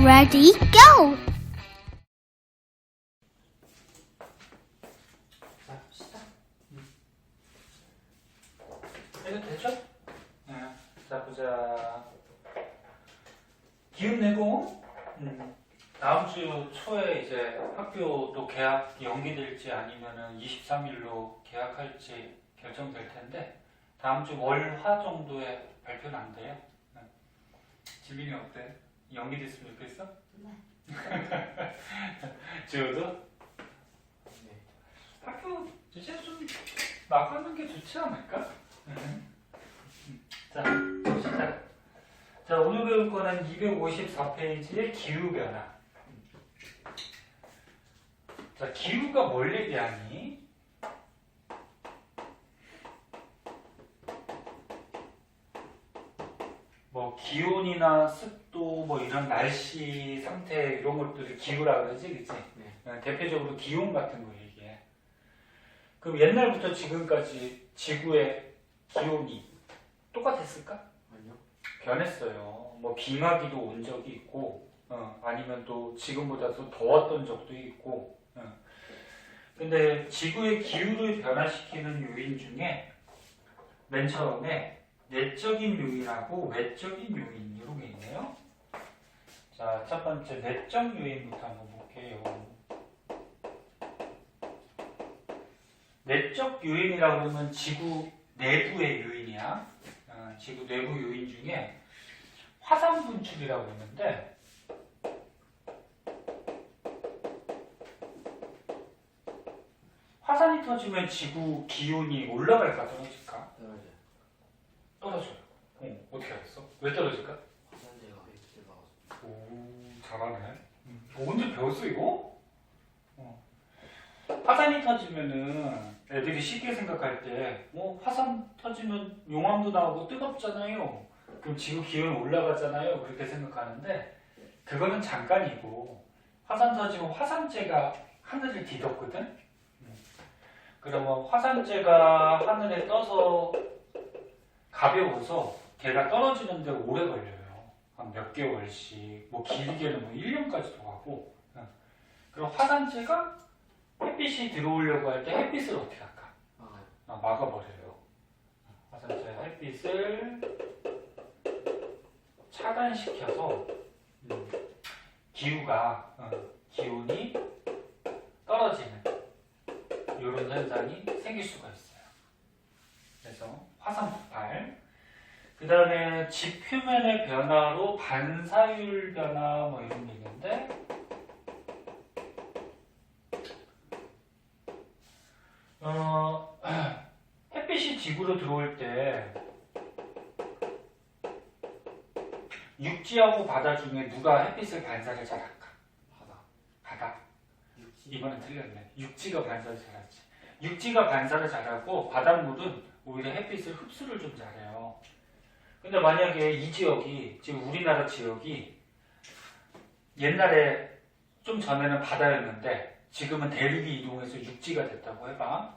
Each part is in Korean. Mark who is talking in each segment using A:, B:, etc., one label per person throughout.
A: Ready, go!
B: 자, 시작. 이거 되죠? 네. 자, 보자. 기운 내고, 다음 주 초에 이제 학교도 개학 연기될지 아니면은 23일로 개학할지 결정될 텐데, 다음 주 월, 화 정도에 발표는 안 돼요. 네. 지민이 어때? 연기됐으면 좋겠어?
C: 네.
B: 지호도?
C: 네.
B: 학교 이제 좀 나가는 게 좋지 않을까? 자, 시작. 자, 오늘 배울 거는 254페이지의 기후변화. 자, 기후가 뭘 얘기하니? 뭐 기온이나 습도, 뭐 이런 날씨 상태 이런 것들을 기후라 그러지, 그치?
C: 네.
B: 대표적으로 기온 같은 거 얘기해. 그럼 옛날부터 지금까지 지구의 기온이 똑같았을까?
C: 아니요.
B: 변했어요. 뭐 빙하기도 온 적이 있고, 아니면 또 지금보다 더 더웠던 적도 있고. 근데 지구의 기후를 변화시키는 요인 중에 맨 처음에 내적인 요인하고 외적인 요인 이런 게 있네요. 자, 첫 번째 내적 요인부터 한번 볼게요. 내적 요인이라고 하면 지구 내부의 요인이야. 지구 내부 요인 중에 화산 분출이라고 있는데, 화산이 터지면 지구 기온이 올라갈까 떨어질까?
C: 떨어져요.
B: 떨어져요. 어떻게 알았어? 왜 떨어질까?
C: 화산재가 엑스를 막아서.
B: 오, 잘하네. 언제 배웠어 이거? 화산이 터지면은 애들이 쉽게 생각할 때, 화산 터지면 용암도 나오고 뜨겁잖아요. 그럼 지구 기온이 올라가잖아요. 그렇게 생각하는데 그거는 잠깐이고, 화산 터지면 화산재가 하늘을 뒤덮거든. 그러면 화산재가 하늘에 떠서 가벼워서 걔가 떨어지는데 오래 걸려요. 한 몇 개월씩, 뭐 길게는 뭐 1년까지도 가고. 그럼 화산재가 햇빛이 들어오려고 할 때 햇빛을 어떻게 할까?
C: 막아요.
B: 막아버려요. 화산재 햇빛을 차단시켜서 기온이 떨어지는 이런 현상이 생길 수가 있어요. 그래서 화산 폭발. 그 다음에 집 표면의 변화로 반사율 변화 뭐 이런 게 있는데, 햇빛이 지구로 들어올 때 육지하고 바다 중에 누가 햇빛을 반사를 잘할까? 바다.
C: 육지.
B: 이번엔 틀렸네. 육지가 반사를 잘하지. 육지가 반사를 잘하고 바닷물은 오히려 햇빛을 흡수를 좀 잘해요. 근데 만약에 이 지역이, 지금 우리나라 지역이 옛날에 좀 전에는 바다였는데 지금은 대륙이 이동해서 육지가 됐다고 해봐.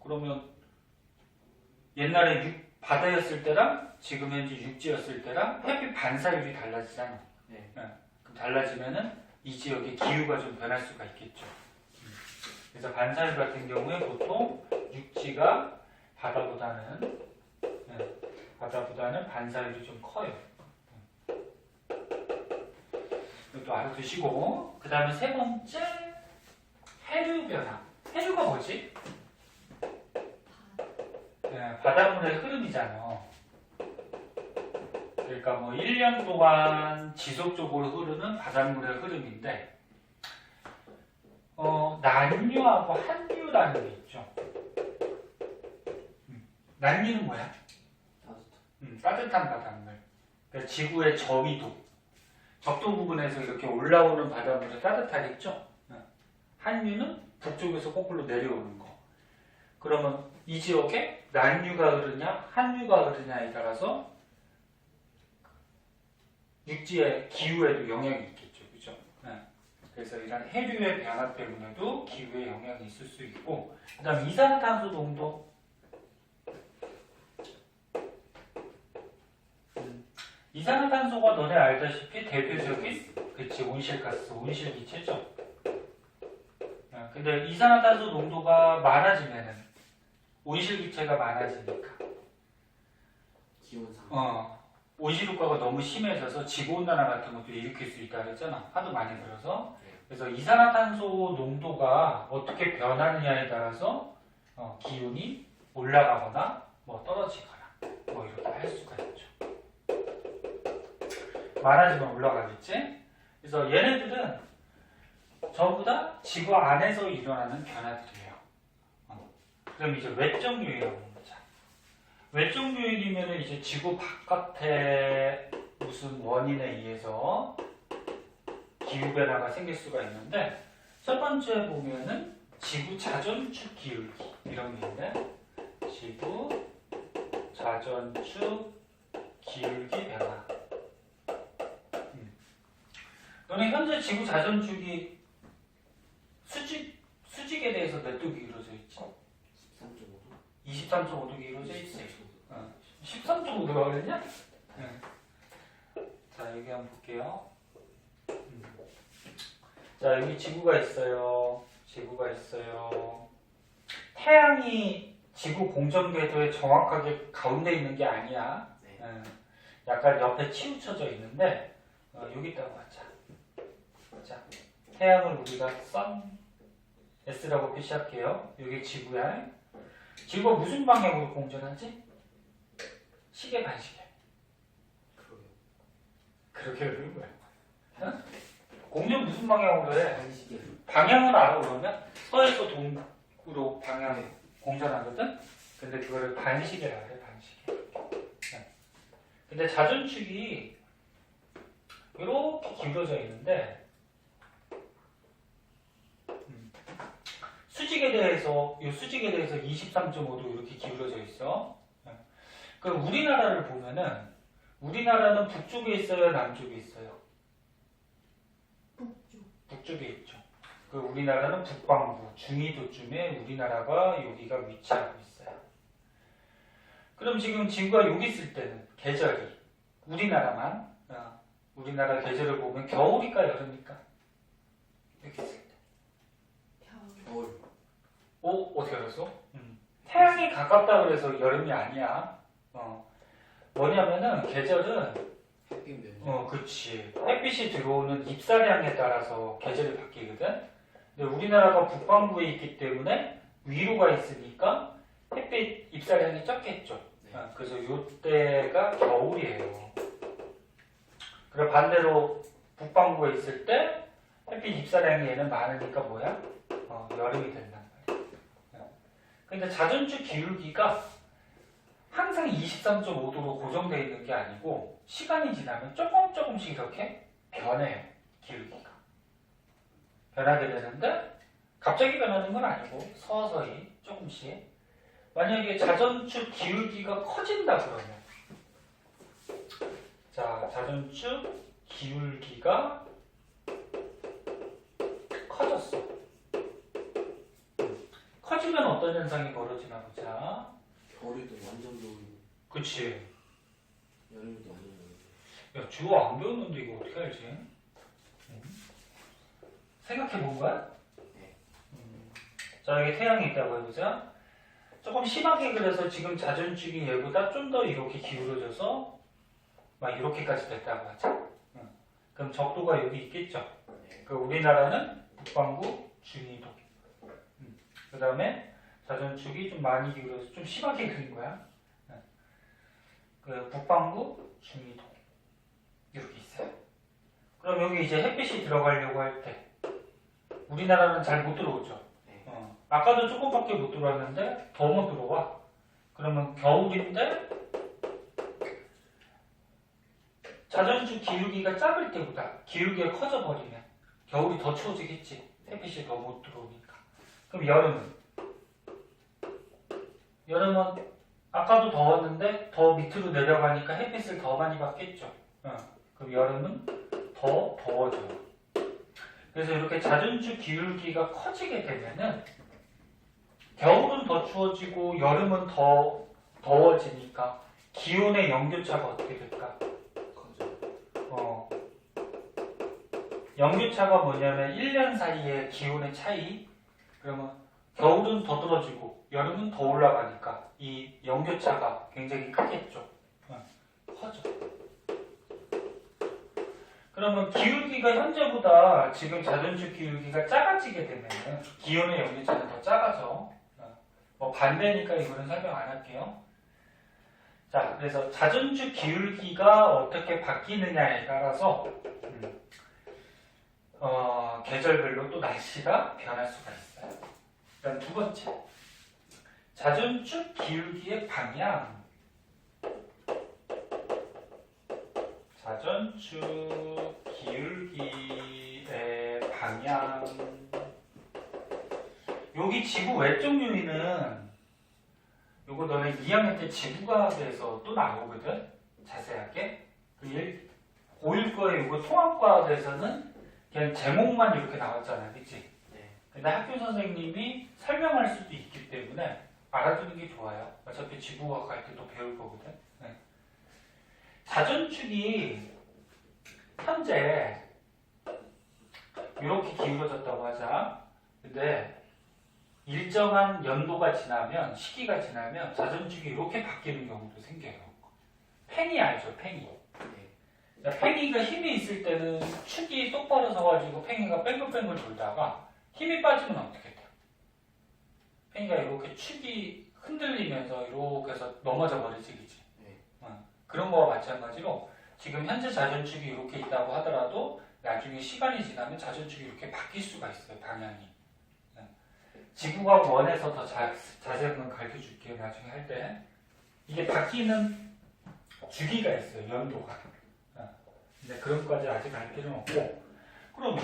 B: 그러면 옛날에 바다였을 때랑 지금 현재 육지였을 때랑 햇빛 반사율이 달라지잖아.
C: 네.
B: 그럼 달라지면은 이 지역의 기후가 좀 변할 수가 있겠죠. 그래서 반사율 같은 경우에 보통 육지가 바다보다는 반사율이 좀 커요. 이것도 알아두시고, 그 다음에 세 번째 해류 변화. 해류가 뭐지? 바닷물의 흐름이잖아. 그러니까 뭐 1년 동안 지속적으로 흐르는 바닷물의 흐름인데, 난류하고 한류라는 게 있죠. 난류는 뭐야? 따뜻한 바닷물. 그러니까 지구의 저위도, 적도 부분에서 이렇게 올라오는 바닷물은 따뜻하겠죠. 한류는 북쪽에서 거꾸로 내려오는 거. 그러면 이 지역에 난류가 흐르냐 한류가 흐르냐에 따라서 육지의 기후에도 영향이 있겠죠. 그죠? 그래서 이런 해류의 변화 때문에도 기후에 영향이 있을 수 있고, 그 다음에 이산화탄소 농도. 이산화탄소가 너네 알다시피 대표적인 그치, 온실가스, 온실기체죠. 근데 이산화탄소 농도가 많아지면은 온실기체가 많아지니까
C: 기온상.
B: 온실효과가 너무 심해져서 지구온난화 같은 것도 일으킬 수 있다 그랬잖아. 하도 많이 들어서. 그래서 이산화탄소 농도가 어떻게 변하느냐에 따라서 기온이 올라가거나 뭐 떨어지거나 뭐 이렇게 할 수가 있죠. 많아지면 올라가겠지? 그래서 얘네들은 전부 다 지구 안에서 일어나는 변화들이에요. 그럼 이제 외적 요인이라고 보자. 외적 요인이면 이제 지구 바깥에 무슨 원인에 의해서 기후 변화가 생길 수가 있는데, 첫 번째 보면은 지구 자전축 기울기 이런 게 있네. 지구 자전축 기울기 변화. 너네 현재 지구 자전축이 수직에 대해서 몇 도 기울어져 있지?
C: 13.5도?
B: 23.5도 기울어져 있지. 13.5도가 그랬냐? 자, 여기 한번 볼게요. 자, 여기 지구가 있어요. 지구가 있어요. 태양이 지구 공전궤도에 정확하게 가운데 있는 게 아니야.
C: 네.
B: 약간 옆에 치우쳐져 있는데 여기 있다고 하자. 자, 태양을 우리가 선 S라고 표시할게요. 여기 지구야. 지구가 무슨 방향으로 공전하지? 시계 반시계.
C: 그러게요.
B: 그렇게 그러는 거야. 공전 무슨 방향으로 해?
C: 한시계.
B: 방향을 알아 그러면 서에서 동으로 방향 공전하거든. 근데 그거를 반시계라 그래. 반시계. 근데 자전축이 이렇게 기울어져 있는데 수직에 대해서 23.5도 이렇게 기울어져 있어. 그럼 우리나라를 보면은 우리나라는 북쪽에 있어요, 남쪽에 있어요? 북쪽에 있죠. 그 우리나라는 북반구, 중위도쯤에 우리나라가 여기가 위치하고 있어요. 그럼 지금 지구가 여기 있을 때는 계절이 우리나라만 우리나라 계절을 보면 겨울일까 여름일까? 이렇게 있을 때.
C: 겨울.
B: 어떻게 알았어? 태양이 가깝다 그래서 여름이 아니야. 뭐냐면은 계절은
C: 햇빛 몇
B: 그치. 햇빛이 들어오는 입사량에 따라서 계절이 바뀌거든. 근데 우리나라가 북반구에 있기 때문에 위로가 있으니까 햇빛 입사량이 적겠죠.
C: 네.
B: 그래서 이때가 겨울이에요. 그리고 반대로 북반구에 있을 때 햇빛 입사량이 얘는 많으니까 뭐야? 여름이 된단 말이야. 근데 자전축 기울기가 항상 23.5도로 고정되어 있는 게 아니고 시간이 지나면 조금씩 이렇게 변해요. 기울기가. 변하게 되는데 갑자기 변하는 건 아니고 서서히 조금씩. 만약에 자전축 기울기가 커진다 그러면 자, 자전축 기울기가 커졌어. 커지면 어떤 현상이 벌어지나 보자.
C: 겨울에도 완전 겨울이고
B: 그치.
C: 여름에도 완전 여름.
B: 야, 주어 안 배웠는데 이거 어떻게 알지? 생각해 본 거야?
C: 네.
B: 자, 여기 태양이 있다고 해보자. 조금 심하게 그래서 지금 자전축이 얘보다 좀 더 이렇게 기울어져서 막 이렇게까지 됐다고 하자. 그럼 적도가 여기 있겠죠. 그 우리나라는 북반구, 중위도. 그 다음에 자전축이 좀 많이 기울어서 좀 심하게 그린 거야. 그 북반구, 중위도 이렇게 있어요. 그럼 여기 이제 햇빛이 들어가려고 할 때 우리나라는 잘 못 들어오죠. 아까도 조금밖에 못 들어왔는데 더 못 들어와. 그러면 겨울인데 자전축 기울기가 작을 때보다 기울기가 커져 버리면 겨울이 더 추워지겠지. 햇빛이 더 못 들어오니까. 그럼 여름은 아까도 더웠는데 더 밑으로 내려가니까 햇빛을 더 많이 받겠죠. 그럼 여름은 더 더워져요. 그래서 이렇게 자전축 기울기가 커지게 되면은 겨울은 더 추워지고 여름은 더 더워지니까 기온의 연교차가 어떻게 될까?
C: 커져.
B: 연교차가 뭐냐면 1년 사이의 기온의 차이. 그러면 겨울은 더 떨어지고 여름은 더 올라가니까 이 연교차가 굉장히 크겠죠. 커져. 그러면 기울기가 현재보다 지금 자전축 기울기가 작아지게 되면 기온의 연교차는 더 작아져. 뭐 반대니까 이거는 설명 안 할게요. 자, 그래서 자전축 기울기가 어떻게 바뀌느냐에 따라서 계절별로 또 날씨가 변할 수가 있어요. 일단 두 번째, 자전축 기울기의 방향. 자전축 기울기의 방향. 여기 지구 외적 요인은 요거 너네 2학년 때 지구과학에서 또 나오거든. 자세하게. 고1 거에 요거 통합과학에서는 그냥 제목만 이렇게 나왔잖아, 그치?
C: 네.
B: 근데 학교 선생님이 설명할 수도 있기 때문에 알아두는 게 좋아요. 어차피 지구과학 할 때 또 배울 거거든. 네. 자전축이 현재 이렇게 기울어졌다고 하자. 근데 일정한 연도가 지나면, 시기가 지나면 자전축이 이렇게 바뀌는 경우도 생겨요. 팽이 알죠? 팽이. 팽이가 힘이 있을 때는 축이 똑바로 서가지고 팽이가 뺑글뺑글 돌다가 힘이 빠지면 어떻게 돼요? 팽이가 이렇게 축이 흔들리면서 이렇게 해서 넘어져 버리지, 그치? 그런 거와 마찬가지로 지금 현재 자전축이 이렇게 있다고 하더라도 나중에 시간이 지나면 자전축이 이렇게 바뀔 수가 있어요, 방향이. 지구과학 원에서 더 자세한 건 가르쳐 줄게요, 나중에 할 때. 이게 바뀌는 주기가 있어요, 연도가. 근데 그런 것까지 아직 알 필요는 없고. 그러면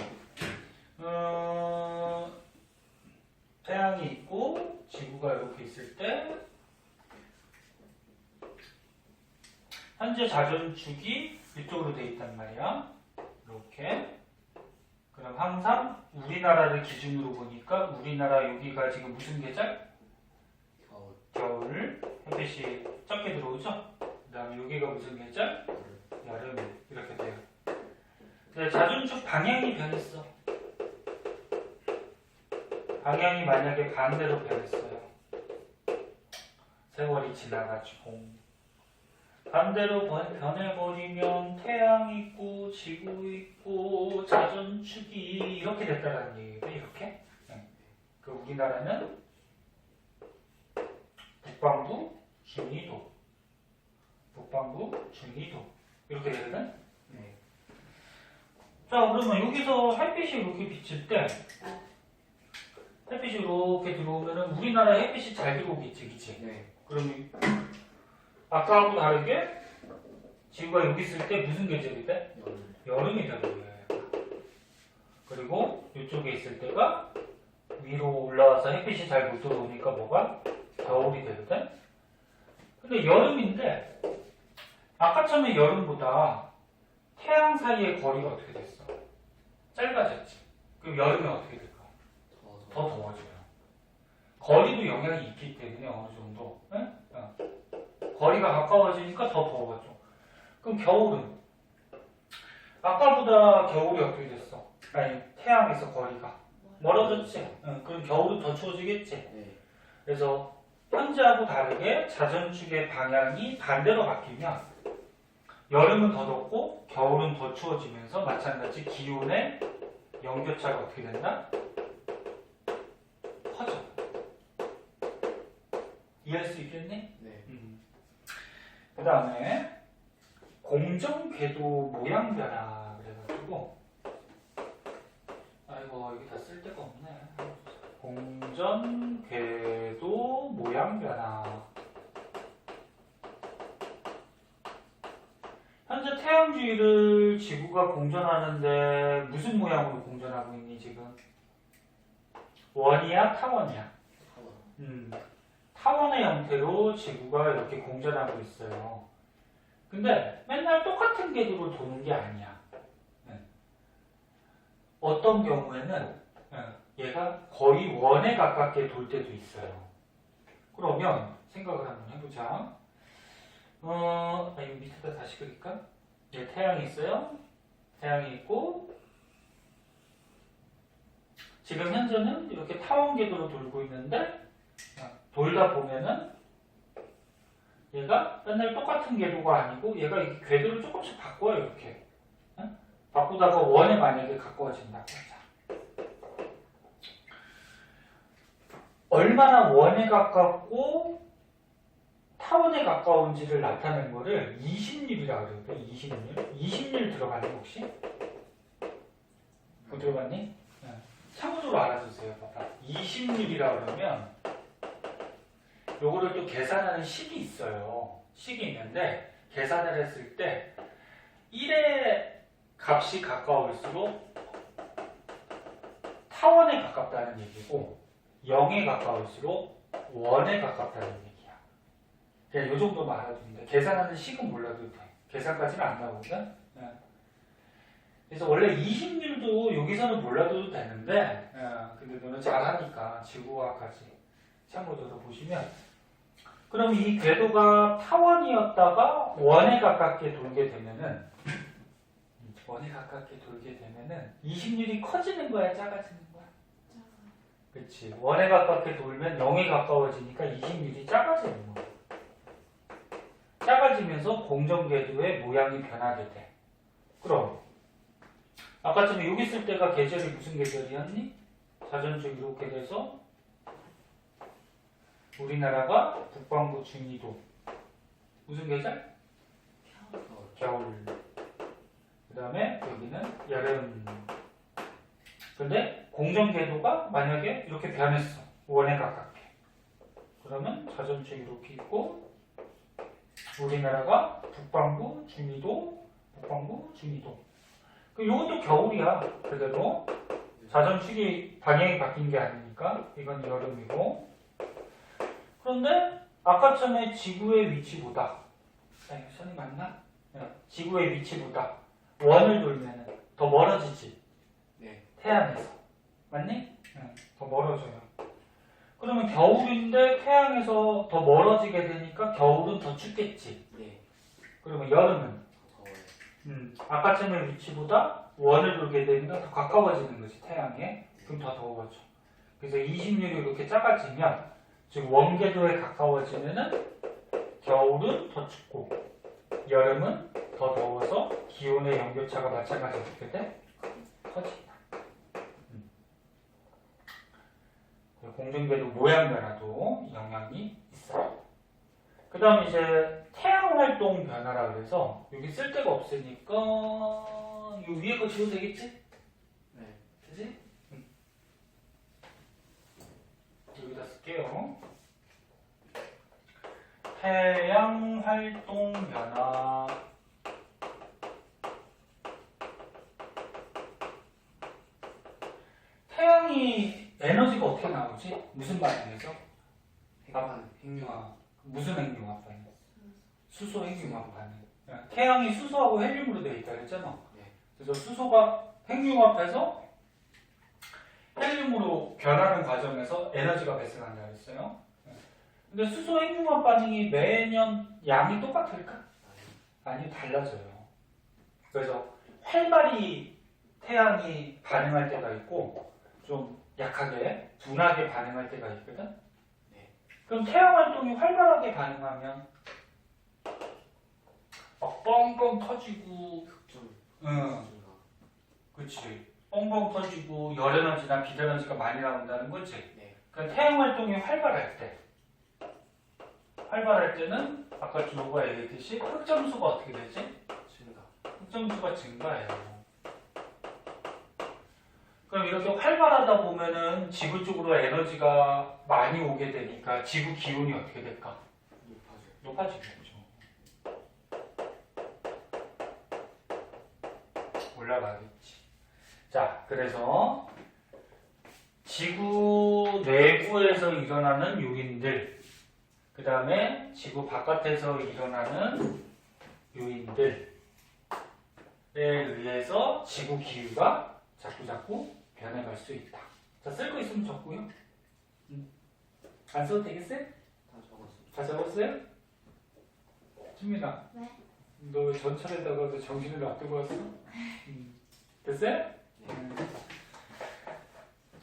B: 태양이 있고 지구가 이렇게 있을 때 현재 자전축이 이쪽으로 돼 있단 말이야. 이렇게. 그럼 항상 우리나라를 기준으로 보니까 우리나라 여기가 지금 무슨 계절? 겨울. 햇빛이 적게 들어오죠? 그 다음에 여기가 무슨 계절? 여름. 이렇게 돼요. 근데 자전축 방향이 변했어. 방향이 만약에 반대로 변했어요. 세월이 지나가지고. 반대로 변해버리면 태양 있고 지구 있고 자전축이 이렇게 됐다는 얘기예요. 이렇게. 그 우리나라는 북반구, 중위도, 북반구, 중위도 이렇게 되거든. 자, 그러면 여기서 햇빛이 이렇게 비칠 때 햇빛이 이렇게 들어오면은 우리나라 햇빛이 잘 들어오겠지, 그치? 그럼 아까하고 다르게 지구가 여기 있을 때 무슨 계절이 돼? 여름이 되는 거예요. 그리고 이쪽에 있을 때가 위로 올라와서 햇빛이 잘 못 들어오니까 뭐가? 겨울이 되거든? 근데 여름인데 아까 처음에 여름보다 태양 사이의 거리가 어떻게 됐어? 짧아졌지. 그럼 여름에 어떻게 될까? 더 더워져요. 거리도 영향이 있기 때문에 어느 정도. 응? 거리가 가까워지니까 더 더워져. 그럼 겨울은? 아까보다 겨울이 어떻게 됐어? 아니, 태양에서 거리가 멀어졌지? 응, 그럼 겨울은 더 추워지겠지? 그래서 현재하고 다르게 자전축의 방향이 반대로 바뀌면 여름은 더 덥고 겨울은 더 추워지면서 마찬가지 기온의 연교차가 어떻게 된다? 커져. 이해할 수 있겠니? 그 다음에 공정궤도 모양 변화 그래가지고 아이고 이게 다 쓸 데가 없네. 공정궤도 모양 변화. 현재 태양 주위를 지구가 공전하는데 무슨 모양으로 공전하고 있니 지금? 원이야 타원이야? 타원의 형태로 지구가 이렇게 공전하고 있어요. 근데 맨날 똑같은 궤도로 도는 게 아니야. 어떤 경우에는 얘가 거의 원에 가깝게 돌 때도 있어요. 그러면 생각을 한번 해보자. 이거 밑에다 다시 그릴까? 태양이 있어요. 태양이 있고 지금 현재는 이렇게 타원 궤도로 돌고 있는데 돌다 보면은 얘가 맨날 똑같은 궤도가 아니고 얘가 이 궤도를 조금씩 바꿔요. 이렇게 바꾸다가 원에 만약에 가까워진다고 하자. 얼마나 원에 가깝고 타원에 가까운지를 나타낸 거를 20률이라고 그러거든. 20률. 20률 들어봤니 혹시? 못 들어봤니? 참고적으로 알아주세요. 봐봐. 20률이라고 그러면 요거를 또 계산하는 식이 있어요. 식이 있는데 계산을 했을 때 1의 값이 가까울수록 타원에 가깝다는 얘기고 0에 가까울수록 원에 가깝다는 얘기야. 그냥 요 정도만 알아두면 돼. 계산하는 식은 몰라도 돼. 계산까지는 안 나오거든. 그래서 원래 20률도 여기서는 몰라도 되는데 근데 너는 잘하니까 지구과까지 참고적으로 보시면 그럼 이 궤도가 타원이었다가 원에 가깝게 돌게 되면은 20률이 커지는 거야, 작아지는 거야? 그렇지. 원에 가깝게 돌면 0에 가까워지니까 20률이 작아지는 거야. 작아지면서 공전궤도의 모양이 변하게 돼. 그럼 아까처럼 여기 있을 때가 계절이 무슨 계절이었니? 자전축 이렇게 돼서 우리나라가 북반구 중위도 무슨 계절? 겨울. 그 다음에 여기는 여름. 근데 공전궤도가 만약에 이렇게 변했어. 원에 가깝게. 그러면 자전축 이렇게 있고 우리나라가 북반구 중위도, 북반구 중위도. 이것도 겨울이야. 그대로 자전축이 방향이 바뀐 게 아니니까 이건 여름이고. 그런데 아까 전에 지구의 위치보다 선이 맞나? 지구의 위치보다 원을 돌면 더 멀어지지.
C: 네.
B: 태양에서 맞니? 더 멀어져요. 그러면 겨울인데 태양에서 더 멀어지게 되니까 겨울은 더 춥겠지.
C: 네.
B: 그러면 여름은
C: 더워요.
B: 아까쯤의 위치보다 원을 돌게 되니까 더 가까워지는 거지, 태양에. 그럼 더 더워져. 그래서 20률이 이렇게 작아지면, 즉 원궤도에 가까워지면은 겨울은 더 춥고 여름은 더 더워서 기온의 연교차가 마찬가지로 어떻게 돼? 커진다. 공전궤도 모양 변화도 영향이 있어요. 그 다음 이제 태양 활동 변화라 그래서 여기 쓸 데가 없으니까 요 위에 거 지워도 되겠지?
C: 네.
B: 되지? 여기다 쓸게요. 태양 활동 변화. 태양이 에너지가 어떻게 나오지? 무슨 반응에서?
C: 핵융합.
B: 무슨 핵융합 반응? 수소 핵융합 반응. 태양이 수소하고 헬륨으로 되어 있다 그랬잖아.
C: 네.
B: 그래서 수소가 핵융합해서 헬륨으로 변하는 과정에서 에너지가 발생한다 그랬어요. 근데 수소 핵융합 반응이 매년 양이 똑같을까? 아니, 달라져요. 그래서 활발히 태양이 반응할 때가 있고 좀 약하게 둔하게 반응할 때가 있거든. 그럼 태양 활동이 활발하게 반응하면 막 뻥뻥 터지고, 그렇지. 뻥뻥 터지고 열에너지나 빛에너지가 많이 나온다는 거지.
C: 네.
B: 그러니까 태양 활동이 활발할 때는 아까 준호가 얘기했듯이 흑점수가 어떻게 되지?
C: 증가.
B: 흑점수가 증가해요. 그럼 이렇게 활발하다 보면은 지구 쪽으로 에너지가 많이 오게 되니까 지구 기온이 어떻게 될까? 높아지겠죠. 올라가겠지. 자, 그래서 지구 내부에서 일어나는 요인들, 그 다음에 지구 바깥에서 일어나는 요인들에 의해서 지구 기후가 자꾸자꾸 변해갈 수 있다. 자, 쓸 거 있으면 적고요. 안 써도 되겠어요?
C: 다 적었어요.
B: 다 적었어요? 준민아.
A: 네.
B: 너 왜 전철에다가 정신을 놔두고 왔어? 됐어요?
C: 네.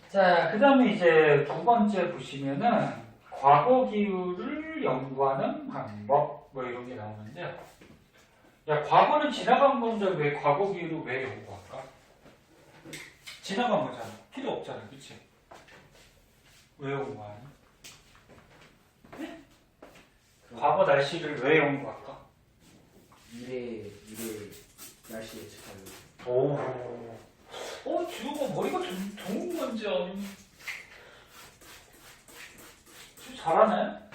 B: 자, 그 다음에 이제 두 번째 보시면은 과거 기울을 연구하는 방법 뭐 이런 게 나오는데요. 야, 과거는 지나간 건데 왜 과거 기울을 왜 연구할까? 지나간 거잖아. 필요 없잖아. 그치? 왜 연구하니? 과거 날씨를 왜 연구할까?
C: 미래 날씨 예측하는.
B: 지우가 머리가 좋은 건지 아니면 좀 잘하네?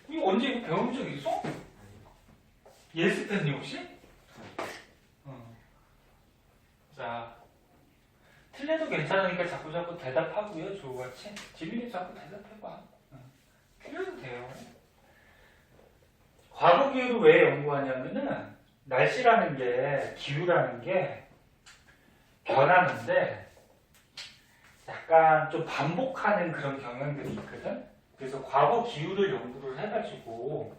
B: 이거 언제 이거 배운 적 있어? 예스팬니 혹시? 자, 틀려도 괜찮으니까 자꾸 대답하고요. 조우같이 재밌게 자꾸 대답해봐. 틀려도 돼요. 과거 기후를 왜 연구하냐면은 날씨라는 게 기후라는 게 변하는데 약간 좀 반복하는 그런 경향들이 있거든. 그래서 과거 기후를 연구를 해가지고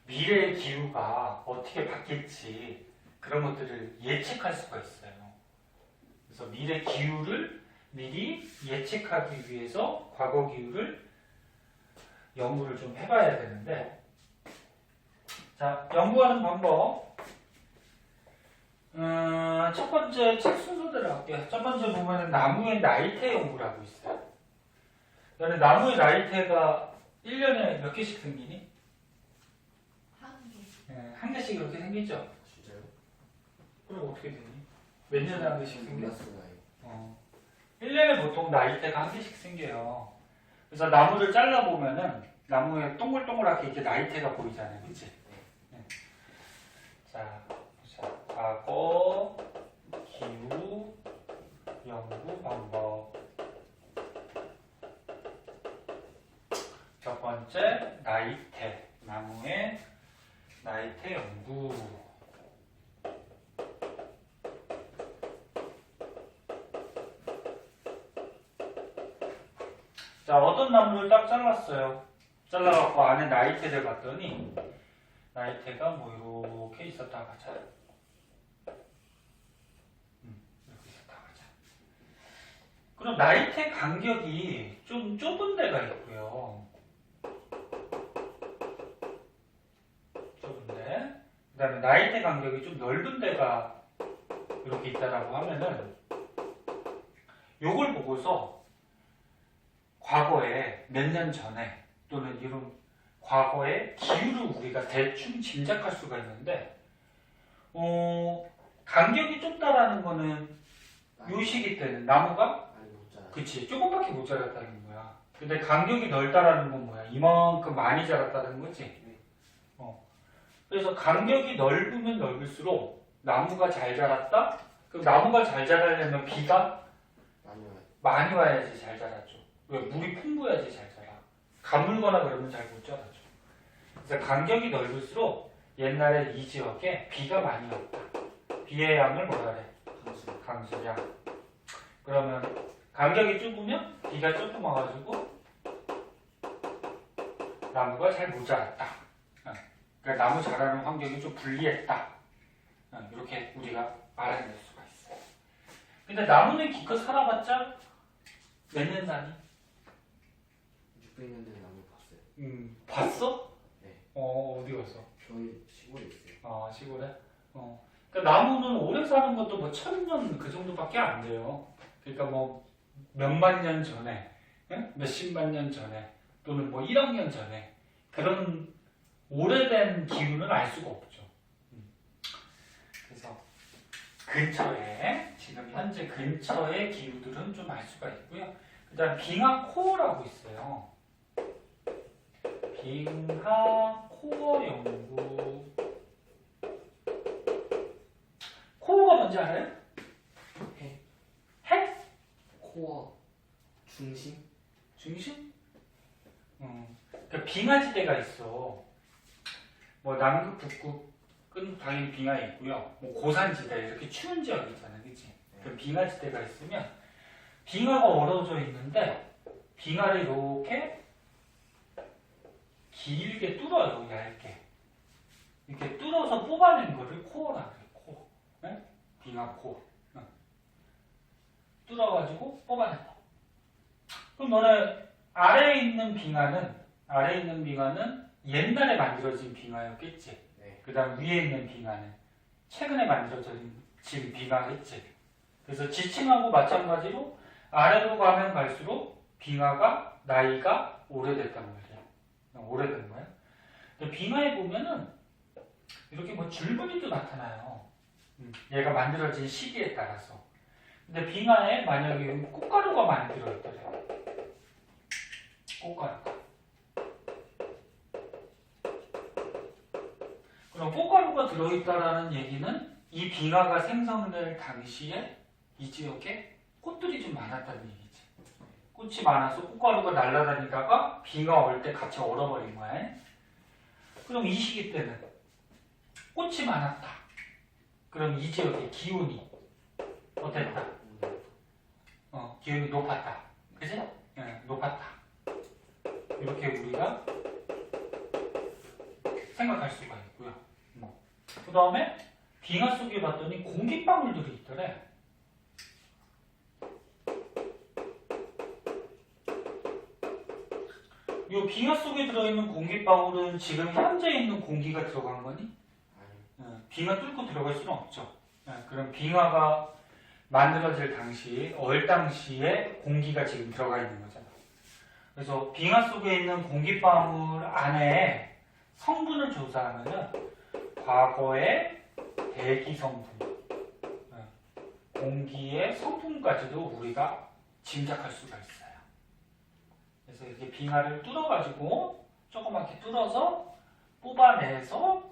B: 미래의 기후가 어떻게 바뀔지 그런 것들을 예측할 수가 있어요. 그래서 미래 기후를 미리 예측하기 위해서 과거 기후를 연구를 좀 해봐야 되는데, 자, 연구하는 방법. 첫 번째 책 순서대로 할게요. 첫 번째 보면은 나무의 나이테 연구라고 있어요. 너는 나무의 나이테가 1년에 몇 개씩 생기니?
A: 한 개.
B: 네, 한 개씩 이렇게 생기죠?
C: 진짜요?
B: 그럼 어떻게 되니? 몇 년에 한 개씩 생겨?
C: 몰랐어요.
B: 1년에 보통 나이테가 한 개씩 생겨요. 그래서 나무를 잘라보면은 나무에 동글동글하게 이렇게 나이테가 보이잖아요. 그치? 네. 자, 보자. 과거, 기후, 연구 방법. 첫 번째, 나이테. 나무의 나이테 연구. 자, 어떤 나무를 딱 잘랐어요. 잘라갖고 안에 나이테를 봤더니 나이테가 뭐 이렇게 있었다고 하자. 이렇게 있었다고 하자. 그럼 나이테 간격이 좀 좁은 데가 있고요. 좁은데, 그 다음에 나이테 간격이 좀 넓은 데가 이렇게 있다라고 하면은 요걸 보고서 과거에 몇 년 전에 또는 이런 과거의 기후를 우리가 대충 짐작할 수가 있는데, 간격이 좁다라는 거는 요 시기 때는 나무가
C: 아니 못 자라.
B: 그치 조금밖에 못 자랐다는 거야. 근데 간격이 넓다라는 건 뭐야? 이만큼 많이 자랐다는 거지. 그래서 간격이 넓으면 넓을수록 나무가 잘 자랐다? 그럼 나무가 잘 자라려면 비가
C: 많이 와요.
B: 많이 와야지 잘 자라죠. 왜? 물이 풍부해야지 잘 자라. 가물거나 그러면 잘 못 자라죠. 그래서 간격이 넓을수록 옛날에 이 지역에 비가 많이 왔다. 비의 양을 뭐라 그래?
C: 강수.
B: 강수량. 그러면 간격이 좁으면 비가 조금 와가지고 나무가 잘 못 자랐다. 그러니까 나무 자라는 환경이 좀 불리했다. 이렇게 우리가 말해낼 수가 있어요. 근데 나무는 기껏 살아봤자 몇 년 사니?
C: 600년 된 나무 봤어요.
B: 봤어?
C: 네.
B: 어디 갔어?
C: 저희 시골에 있어요.
B: 아, 시골에? 그러니까 나무는 오래 사는 것도 뭐 1000년 그 정도밖에 안 돼요. 그러니까 뭐 몇만 년 전에, 몇십만 년 전에, 또는 뭐 1억 년 전에 그런 오래된 기후는 알 수가 없죠. 그래서 근처에, 지금 현재 근처의 기후들은 좀 알 수가 있고요. 그 다음 빙하코어라고 있어요. 빙하코어 연구. 코어가 뭔지 알아요?
C: 해.
B: 핵?
C: 코어. 중심.
B: 중심? 그러니까 빙하지대가 있어. 뭐 남극, 북극은 당연히 빙하에 있고요. 뭐 고산지대 이렇게 추운 지역이 있잖아요, 그렇지? 그 빙하지대가 있으면 빙하가 얼어져 있는데 빙하를 이렇게 길게 뚫어요, 얇게. 이렇게 뚫어서 뽑아낸 거를 코어라 그래, 코어. 네? 빙하 코어. 뚫어가지고 뽑아낸 거. 그럼 너네 아래에 있는 빙하는 옛날에 만들어진 빙하였겠지.
C: 네.
B: 그 다음 위에 있는 빙하는 최근에 만들어진 빙하겠지. 그래서 지층하고 마찬가지로 아래로 가면 갈수록 빙하가 나이가 오래됐단 말이야. 오래된 거야. 근데 빙하에 보면은 이렇게 뭐 줄무늬도 나타나요. 얘가 만들어진 시기에 따라서. 근데 빙하에 만약에 여기 꽃가루가 많이 들어있더래. 꽃가루가. 그럼 꽃가루가 들어있다라는 얘기는 이 빙하가 생성될 당시에 이 지역에 꽃들이 좀 많았다는 얘기지. 꽃이 많아서 꽃가루가 날아다니다가 비가 올 때 같이 얼어버린 거야. 그럼 이 시기 때는 꽃이 많았다. 그럼 이 지역의 기온이 어땠다? 기온이 높았다. 그지? 높았다. 이렇게 우리가 생각할 수가 있고요. 그 다음에 빙하 속에 봤더니 공기방울들이 있더래. 이 빙하 속에 들어있는 공기방울은 지금 현재 있는 공기가 들어간 거니? 빙하 뚫고 들어갈 수는 없죠. 그럼 빙하가 만들어질 당시, 당시에 공기가 지금 들어가 있는 거잖아. 그래서 빙하 속에 있는 공기방울 안에 성분을 조사하면은 과거의 대기 성분, 공기의 성분까지도 우리가 짐작할 수가 있어요. 그래서 이렇게 빙하를 뚫어가지고 조그맣게 뚫어서 뽑아내서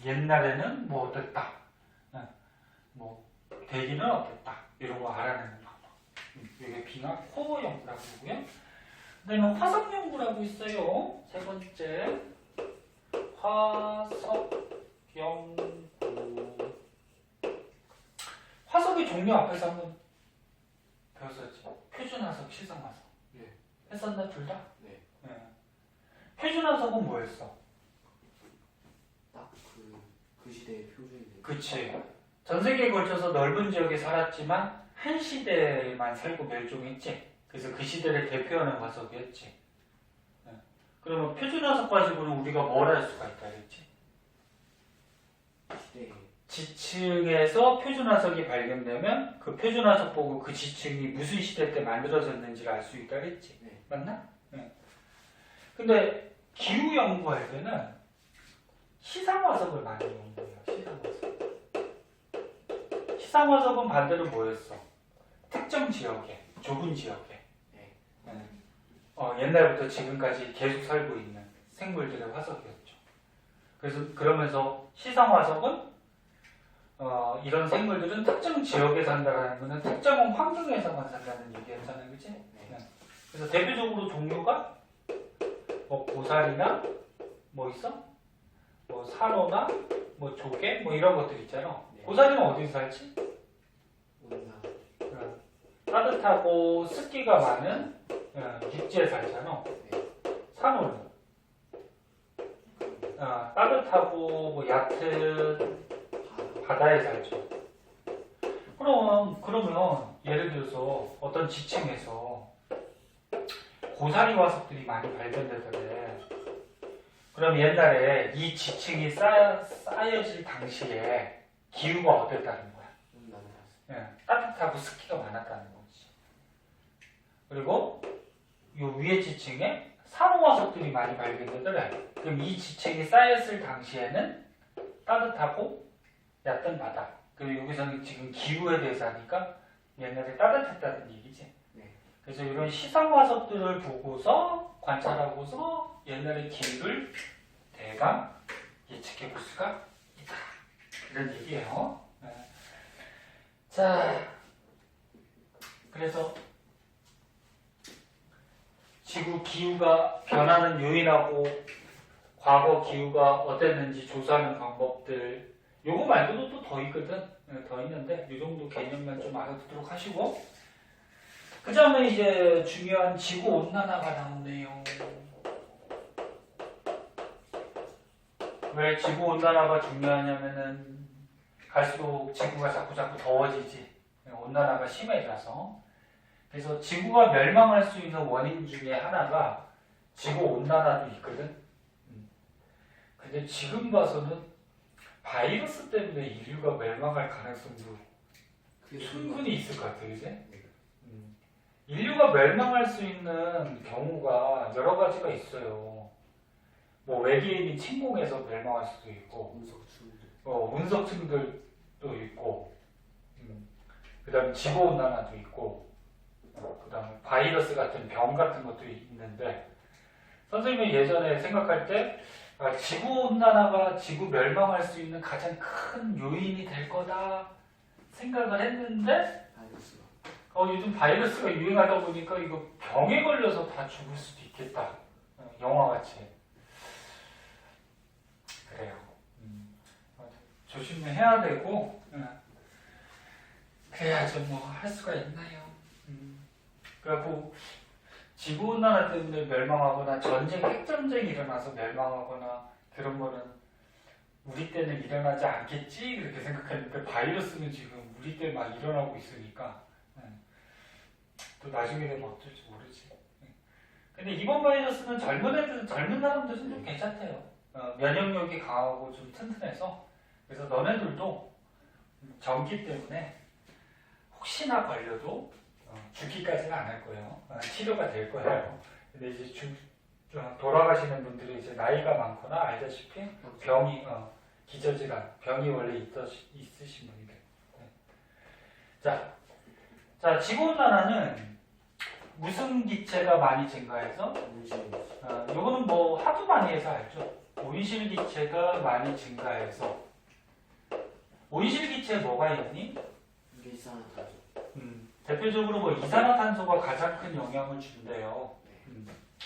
B: 옛날에는 뭐 어땠다, 뭐 대기는 어땠다 이런 거 알아내는 방법. 이게 빙하 코어 연구라고 하고요. 그다음에 화석 연구라고 있어요. 세 번째 화석 연구. 화석의 종류 앞에서 한번 배웠었지. 표준화석, 시성화석.
C: 네.
B: 했었나 둘 다?
C: 네.
B: 표준화석은 뭐였어?
C: 딱 그 시대의 표준이.
B: 그치. 전 세계에 걸쳐서 넓은 지역에 살았지만 한 시대에만 살고 멸종했지. 그래서 그 시대를 대표하는 화석이었지. 그러면 표준화석 가지고는 우리가 뭘 할 수가 있다 그랬지?
C: 시대.
B: 지층에서 표준화석이 발견되면 그 표준화석 보고 그 지층이 무슨 시대 때 만들어졌는지를 알 수 있다 그랬지.
C: 네.
B: 맞나? 근데 기후 연구할 때는 시상화석을 많이 연구해요. 시상화석은 반대로 뭐였어? 특정 지역에, 좁은 지역에 옛날부터 지금까지 계속 살고 있는 생물들의 화석이었죠. 그래서 그러면서 시상화석은 이런 생물들은 특정 지역에 산다라는 것은 특정 환경에서만 산다는 얘기였잖아요, 그렇지? 네. 그래서 대표적으로 종류가 뭐 고사리나 뭐 있어? 뭐 산호나 뭐 조개 뭐 이런 것들 있잖아.
C: 네.
B: 고사리는 어디서 살지?
C: 온나.
B: 따뜻하고 습기가 많은 육지에 살잖아.
C: 네.
B: 산호는 따뜻하고 뭐 얕은 바다에 살죠. 그러면 예를 들어서 어떤 지층에서 고사리 화석들이 많이 발견되더래. 그럼 옛날에 이 지층이 쌓여질 당시에 기후가 어땠다는 거야? 따뜻하고 습기가 많았다는 거지. 그리고 이 위에 지층에 산호 화석들이 많이 발견되더래. 그럼 이 지층이 쌓였을 당시에는 따뜻하고 얕은 바다. 그리고 여기서는 지금 기후에 대해서 하니까 옛날에 따뜻했다는 얘기지.
C: 네.
B: 그래서 이런 시상 화석들을 보고서 관찰하고서 옛날의 기후를 대강 예측해 볼 수가 있다. 이런 얘기예요. 자, 그래서 지구 기후가 변하는 요인하고 과거 기후가 어땠는지 조사하는 방법들, 요거 말고도 또 더 있거든. 더 있는데 이 정도 개념만 좀 알아두도록 하시고, 그 다음에 이제 중요한 지구 온난화가 나오네요. 왜 지구 온난화가 중요하냐면은 갈수록 지구가 자꾸 더워지지. 온난화가 심해져서. 그래서 지구가 멸망할 수 있는 원인 중에 하나가 지구온난화도 있거든. 근데 지금 봐서는 바이러스 때문에 인류가 멸망할 가능성도 충분히 있을 것 같아, 그지? 인류가 멸망할 수 있는 경우가 여러 가지가 있어요. 뭐 외계인이 침공해서 멸망할 수도 있고, 운석층들도 있고, 그다음에 지구온난화도 있고, 그다음에 바이러스 같은 병 같은 것도 있는데, 선생님이 예전에 생각할 때 지구온난화가 지구 멸망할 수 있는 가장 큰 요인이 될 거다 생각을 했는데, 요즘 바이러스가 유행하다 보니까 이거 병에 걸려서 다 죽을 수도 있겠다. 영화같이. 그래요. 조심해야 되고, 그래야지 뭐 할 수가 있나요. 그래갖고 지구온난화 때문에 멸망하거나 핵전쟁이 일어나서 멸망하거나 그런 거는 우리 때는 일어나지 않겠지 그렇게 생각했는데 바이러스는 지금 우리 때 막 일어나고 있으니까 또 나중에 되면 어떨지 모르지. 근데 이번 바이러스는 젊은 사람들은 좀 괜찮대요. 면역력이 강하고 좀 튼튼해서. 그래서 너네들도 전기 때문에 혹시나 걸려도 죽기까지는 안 할 거예요. 치료가 될 거예요. 근데 이제 돌아가시는 분들이 이제 나이가 많거나 알다시피 기저질환, 병이 원래 있으신 분들. 자, 지구온난화는 무슨 기체가 많이 증가해서? 요거는 뭐 하도 많이 해서 알죠. 온실기체가 많이 증가해서. 온실기체에 뭐가 있니?
C: 일산화탄소.
B: 대표적으로 뭐 이산화탄소가 가장 큰 영향을 준대요.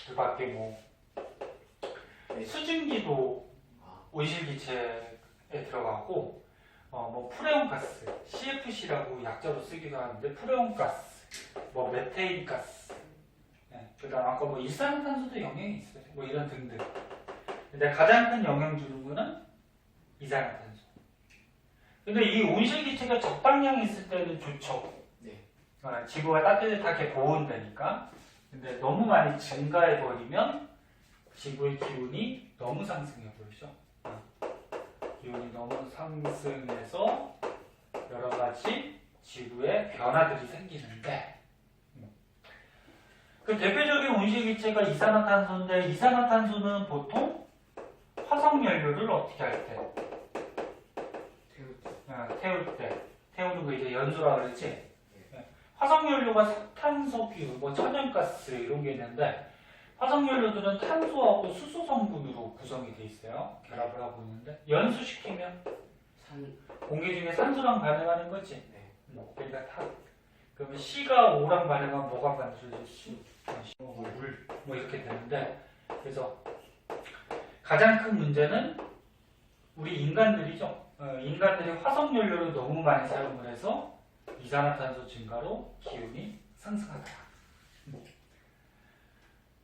B: 그 밖에 뭐 수증기도 온실기체에 들어가고, 뭐 프레온가스, CFC라고 약자로 쓰기도 하는데 프레온가스, 뭐 메테인가스, 그다음 아까 뭐 일산화탄소도 영향이 있어요. 뭐 이런 등등. 근데 가장 큰 영향 주는 거는 이산화탄소. 근데 이 온실기체가 적당량 있을 때는 좋죠. 지구가 따뜻하게 보온되니까. 근데 너무 많이 증가해버리면 지구의 기온이 너무 상승해버리죠. 기온이 너무 상승해서 여러 가지 지구에 변화들이 생기는데, 그 대표적인 온실기체가 이산화탄소인데, 이산화탄소는 보통 화석연료를 어떻게 할 때? 태울 때. 태우는 거 이제 연소라 그랬지? 화석연료가 석탄석유, 뭐 천연가스 이런 게 있는데, 화석연료들은 탄소하고 수소 성분으로 구성이 돼 있어요. 결합을 하고 있는데, 연소시키면 공기 중에 산소랑 반응하는 거지. 그러니까 그러면 C가 O랑 반응하면 뭐가 만들어지지? 물, 뭐 이렇게 되는데, 그래서 가장 큰 문제는 우리 인간들이죠. 인간들이 화석연료를 너무 많이 사용을 해서 이산화탄소 증가로 기온이 상승하더라.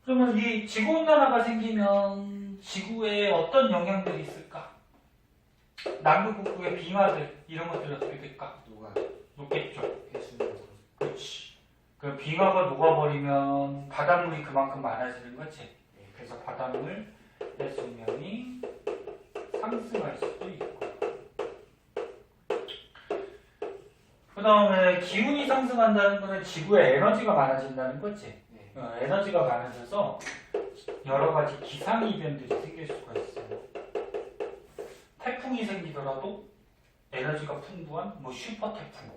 B: 그러면 이 지구온난화가 생기면 지구에 어떤 영향들이 있을까? 남극 북극의 빙하들 이런 것들이 어떻게 될까? 녹겠죠. 그렇지. 그 빙하가 녹아버리면 바닷물이 그만큼 많아지는 거지. 그래서 바닷물 해수면이 상승할 수도 있고. 그 다음에 기온이 상승한다는 것은 지구에 에너지가 많아진다는 거지. 에너지가 많아져서 여러 가지 기상이변들이 생길 수가 있어요. 태풍이 생기더라도 에너지가 풍부한 뭐 슈퍼 태풍.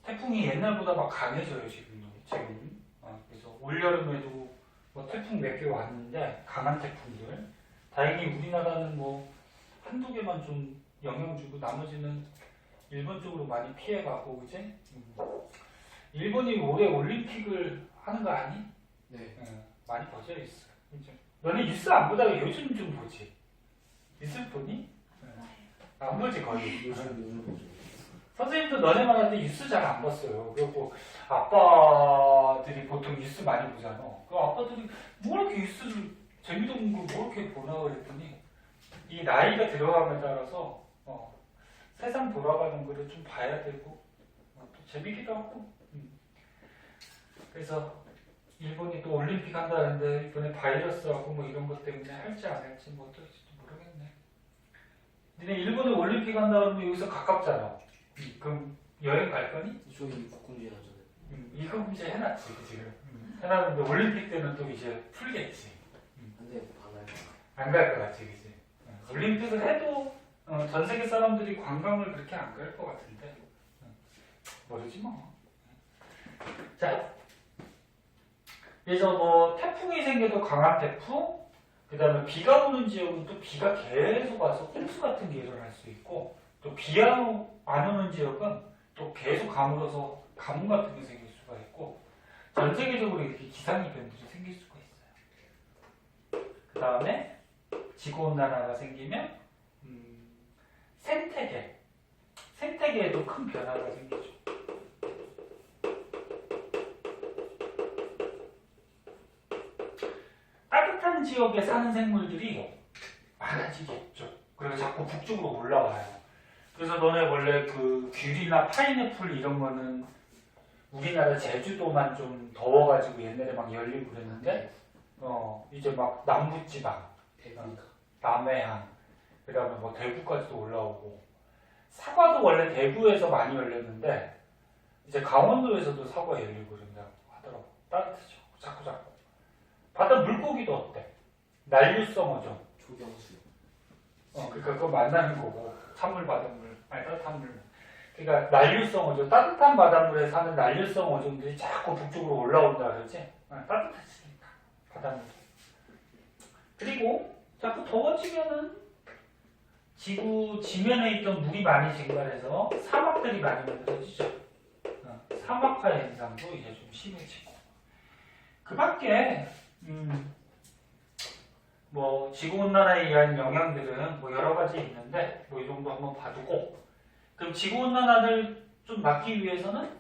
B: 태풍이 옛날보다 막 강해져요, 지금. 그래서 올여름에도 뭐 태풍 몇 개 왔는데, 강한 태풍들. 다행히 우리나라는 뭐 한두 개만 좀 영향 주고 나머지는 일본 쪽으로 많이 피해가고, 그지? 일본이 올해 올림픽을 하는 거 아니? 많이 퍼져 있어. 너네 뉴스 안 보다가 요즘 좀 보지? 뉴스 보니? 안 보지 거의. 선생님도 너네만 하는데 뉴스 잘 안 봤어요. 그리고 아빠들이 보통 뉴스 많이 보잖아. 그 아빠들이 뭐 이렇게 뉴스를 재미없는 거 뭐 이렇게 보나 그랬더니, 이 나이가 들어감에 따라서 세상 돌아가는 거를 좀 봐야 되고 또 재미기도 하고. 그래서 일본이 또 올림픽 한다는데 이번에 바이러스하고 뭐 이런 것 때문에 할지 안 할지 뭐 어떨지도 모르겠네. 근데 일본이 올림픽 한다 그러면 여기서 가깝잖아. 그럼 여행 갈 거니?
C: 저희 국궁지나잖아요.
B: 이거 문제 해놨지 지금. 해놨는데 올림픽 때는 또 이제 풀겠지.
C: 근데 안 할까?
B: 안 갈 것 같지, 그지? 올림픽을 해도 전 세계 사람들이 관광을 그렇게 안 갈 것 같은데 모르지 뭐. 자, 그래서 뭐 태풍이 생겨도 강한 태풍, 그 다음에 비가 오는 지역은 또 비가 계속 와서 홍수 같은 게 일어날 수 있고, 또 비 안 오는 지역은 또 계속 가물어서 가뭄 같은 게 생길 수가 있고, 전 세계적으로 이렇게 기상 이변들이 생길 수가 있어요. 그 다음에 지구온난화가 생기면 생태계에도 큰 변화가 생기죠. 따뜻한 지역에 사는 생물들이 많아지겠죠. 그리고 자꾸 북쪽으로 올라와요. 그래서 너네 원래 그 귤이나 파인애플 이런 거는 우리나라 제주도만 좀 더워가지고 옛날에 막 열리고 그랬는데 이제 막 남부지방,
C: 대구니까.
B: 남해안, 그 다음에 뭐 대구까지도 올라오고, 사과도 원래 대구에서 많이 열렸는데 이제 강원도에서도 사과 열리고 그런다고 하더라고. 따뜻해져. 자꾸. 바다 물고기도 어때? 난류성 어종.
C: 조경수.
B: 그러니까 그거 만나는 거고, 찬물, 바닷물, 아니 따뜻한 물. 그러니까 난류성 어종, 따뜻한 바닷물에 사는 난류성 어종들이 자꾸 북쪽으로 올라온다 그러지? 따뜻해지니까 바닷물. 그리고 자꾸 더워지면은 지구 지면에 있던 물이 많이 증발해서 사막들이 많이 만들어지죠. 사막화 현상도 이제 좀 심해지고. 그 밖에 뭐 지구온난화에 의한 영향들은 뭐 여러 가지 있는데 뭐 이 정도 한번 봐두고, 그럼 지구온난화를 좀 막기 위해서는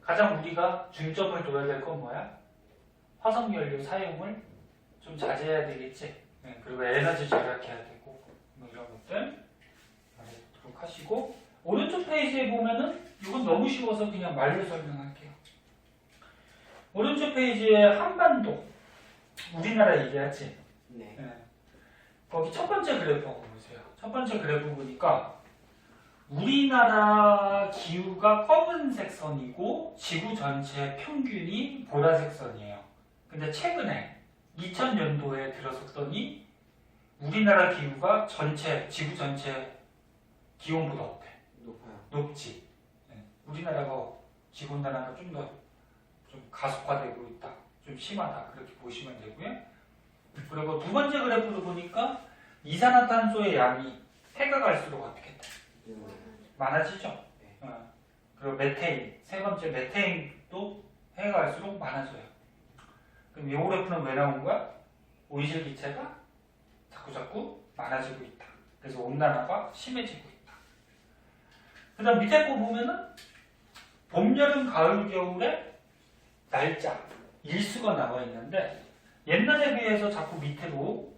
B: 가장 우리가 중점을 둬야 될 건 뭐야? 화석연료 사용을 좀 자제해야 되겠지. 그리고 에너지 절약해야 되고 뭐 이런 것들 알아두도록 하시고, 오른쪽 페이지에 보면은 이건 너무 쉬워서 그냥 말로 설명할게요. 오른쪽 페이지에 한반도, 우리나라 얘기하지?
C: 네.
B: 거기 첫 번째 그래프 한번 보세요. 첫 번째 그래프 보니까 우리나라 기후가 검은색 선이고 지구 전체 평균이 보라색 선이에요. 근데 최근에 2000년도에 들어섰더니 우리나라 기후가 지구 전체 기온보다 어때?
C: 높아요.
B: 높지. 우리나라가 지구온난화가 좀 더 가속화되고 있다. 좀 심하다. 그렇게 보시면 되고요. 그리고 두 번째 그래프를 보니까 이산화탄소의 양이 해가 갈수록 어떻게 돼? 많아지죠. 그리고 메테인, 세 번째 메테인도 해가 갈수록 많아져요. 그럼 이 그래프는 왜 나온 거야? 온실기체가 자꾸 많아지고 있다. 그래서 온난화가 심해지고 있다. 그 다음 밑에 거 보면은 봄, 여름, 가을, 겨울에 날짜, 일수가 나와 있는데 옛날에 비해서 자꾸 밑으로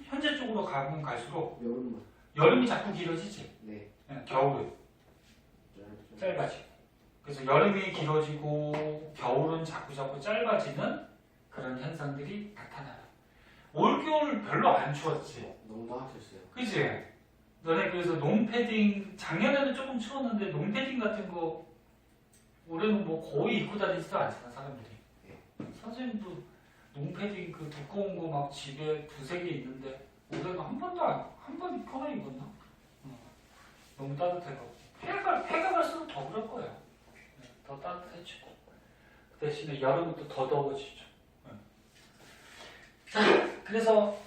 B: 현재 쪽으로 가면 갈수록
C: 여름만.
B: 여름이 자꾸 길어지지.
C: 네.
B: 겨울은 짧아지고. 그래서 여름이 길어지고 겨울은 자꾸 짧아지는 그런 현상들이 나타나요. 올겨울 별로 안 추웠지.
C: 너무 따뜻했어요.
B: 그치? 너네 그래서 롱패딩, 작년에는 조금 추웠는데 롱패딩 같은 거 올해는 뭐 거의 입고 다니지도 않잖아, 사람들이. 선생님도 롱패딩 그 두꺼운 거 막 집에 두세 개 있는데 올해는 한 번 입거나 입었나? 너무 따뜻해가지고. 해가 갈수록 더 그럴 거예요. 더 따뜻해지고. 그 대신에 여름은 또 더 더워지죠. 자, 그래서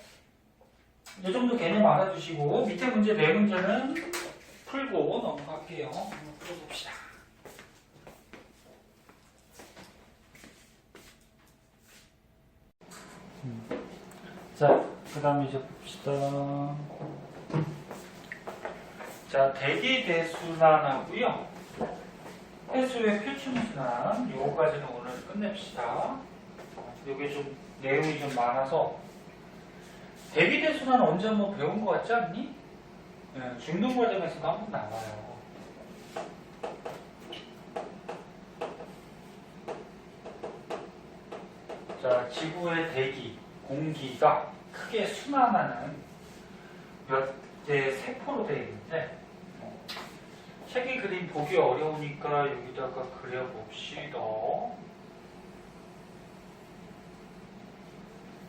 B: 이 정도 개념 알아두시고 밑에 문제 네 문제는 풀고 넘어갈게요. 한번 풀어봅시다. 자, 그 다음에 이제 봅시다. 자, 대기대순환하고요. 해수의 표충순환, 요거까지는 오늘 끝냅시다. 요게 좀 내용이 좀 많아서 대기대순환 언제 한번 배운 거 같지 않니? 중등과정에서도 한번 나와요. 자, 지구의 대기, 공기가 크게 순환하는 몇 개의 세포로 되어 있는데 색이 그림 보기 어려우니까 여기다가 그려봅시다.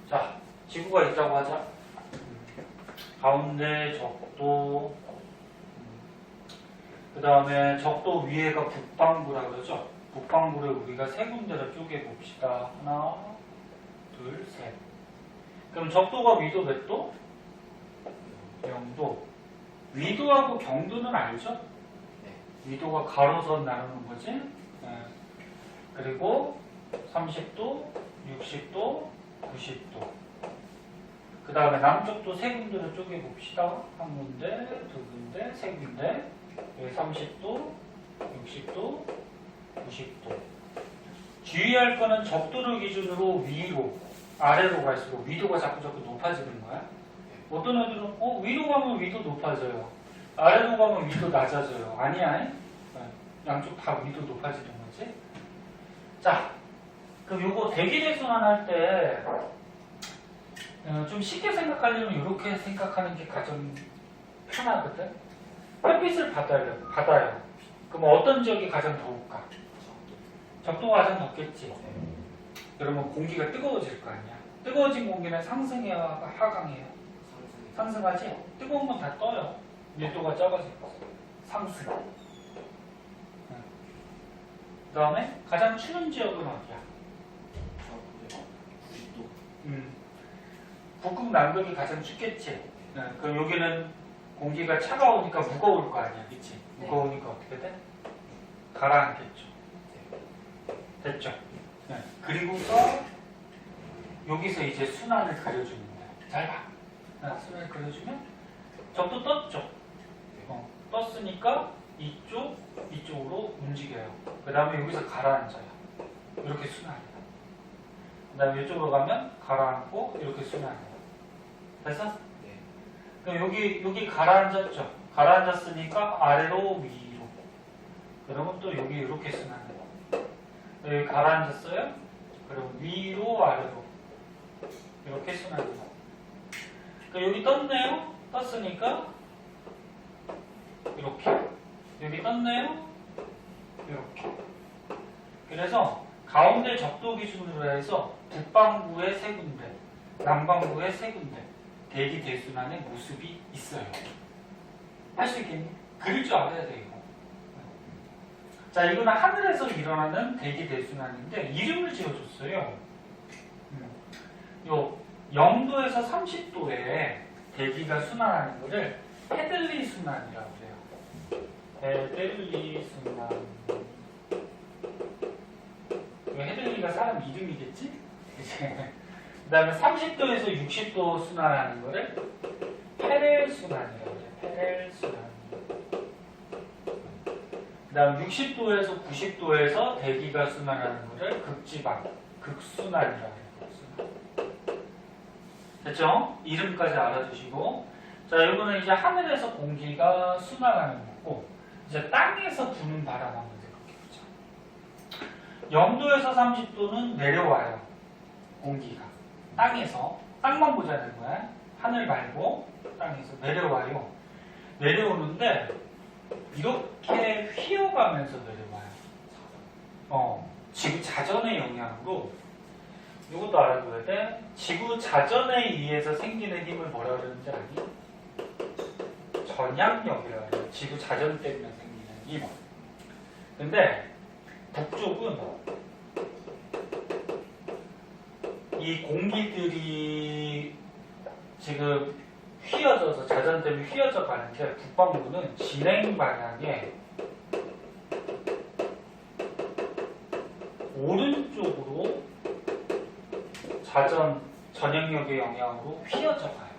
B: 자, 지구가 있다고 하자. 가운데 적도, 그 다음에 적도 위에가 북반구라 그러죠. 북반구를 우리가 세 군데로 쪼개봅시다. 하나, 둘, 셋. 그럼 적도가 위도 몇 도? 0도. 위도하고 경도는 알죠?
C: 네.
B: 위도가 가로선 나누는 거지. 네. 그리고 30도, 60도, 90도. 그 다음에 남쪽도 세 군데로 쪼개봅시다. 한 군데, 두 군데, 세 군데. 여기 30도, 60도, 90도. 주의할 거는 적도를 기준으로 위로, 아래로 갈수록 위도가 자꾸 높아지는 거야. 어떤 애들은 위로 가면 위도 높아져요. 아래로 가면 위도 낮아져요. 아니야. 네. 양쪽 다 위도 높아지는 거지. 자, 그럼 요거 대기대순환할 때 좀 쉽게 생각하려면 이렇게 생각하는 게 가장 편하거든. 햇빛을 받아요. 그럼 어떤 지역이 가장 더울까? 적도가 가장 덥겠지. 그러면 공기가 뜨거워질 거 아니야. 뜨거워진 공기는 상승해야 하강해요. 상승하지? 뜨거운 건 다 떠요. 밀도가 적어질 거죠. 상승. 그 다음에 가장 추운 지역은 어디야?
C: 90도.
B: 북극 남극이 가장 춥겠지. 그럼 여기는 공기가 차가우니까 무거울 거 아니야. 그치? 무거우니까 어떻게 돼? 가라앉겠죠. 됐죠? 네. 그리고서 여기서 이제 순환을 그려주는 거야. 잘 봐. 순환을 그려주면 적도 떴죠. 떴으니까 이쪽으로 움직여요. 그 다음에 여기서 가라앉아요. 이렇게 순환해요. 그 다음에 이쪽으로 가면 가라앉고 이렇게 순환해요. 됐어?
C: 네.
B: 그럼 여기 가라앉았죠. 가라앉았으니까 아래로 위로. 그러면 또 여기 이렇게 순환해요. 여기 가라앉았어요. 그럼 위로 아래로 이렇게 순환해요. 그러니까 여기 떴네요. 떴으니까 이렇게. 여기 떴네요. 이렇게. 그래서 가운데 적도 기준으로 해서 북반구에 세 군데, 남반구에 세 군데 대기 대순환의 모습이 있어요. 할 수 있겠니? 그릴 줄 알아야 돼 이거. 자, 이거는 하늘에서 일어나는 대기 대순환인데 이름을 지어줬어요. 요 0도에서 30도에 대기가 순환하는 것을 헤들리 순환이라고 해요. 헤들리 순환. 헤들리가 사람 이름이겠지? 그 다음에 30도에서 60도 순환하는 거를 페렐 순환이라고 해요. 페렐 순환. 그 다음 60도에서 90도에서 대기가 순환하는 거를 극지방, 극순환이라고 해요. 극순환. 됐죠? 이름까지 알아두시고. 자, 이거는 이제 하늘에서 공기가 순환하는 거고, 이제 땅에서 부는 바람 한번 생각해보자. 0도에서 30도는 내려와요. 공기가. 땅에서. 땅만 보자는 거야. 하늘 말고 땅에서 내려와요. 내려오는데 이렇게 휘어가면서 내려와요. 지구 자전의 영향으로 이것도 알아둬야 돼. 지구 자전에 의해서 생기는 힘을 뭐라 그러는지 아니? 전향력이라고 해요. 지구 자전 때문에 생기는 힘. 근데 북쪽은 이 공기들이 지금 휘어져서 자전 때문에 휘어져 가는데 북반구는 진행 방향에 오른쪽으로 자전 전향력의 영향으로 휘어져 가요.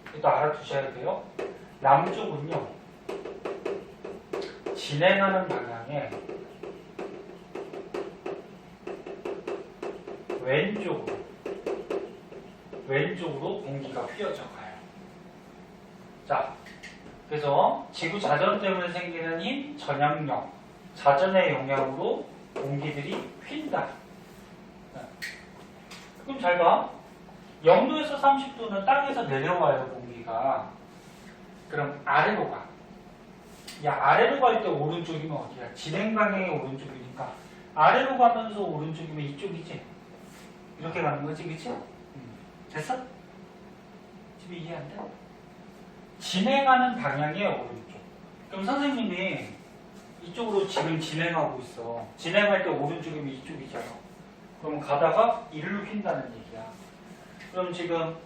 B: 이것도 알아두셔야 돼요. 남쪽은요 진행하는 방향에 왼쪽으로 공기가 휘어져 가요. 자, 그래서 지구 자전 때문에 생기는 힘, 전향력, 자전의 영향으로 공기들이 휜다. 그럼 잘 봐. 0도에서 30도는 땅에서 내려와요, 공기가. 그럼 아래로 가. 야, 아래로 갈 때 오른쪽이면 어디야? 진행 방향이 오른쪽이니까 아래로 가면서 오른쪽이면 이쪽이지. 이렇게 가는 거지, 그치? 됐어? 집에 이해 안 돼? 진행하는 방향이 오른쪽. 그럼 선생님이 이쪽으로 지금 진행하고 있어. 진행할 때 오른쪽이면 이쪽이잖아. 그럼 가다가 이리로 휜다는 얘기야. 그럼 지금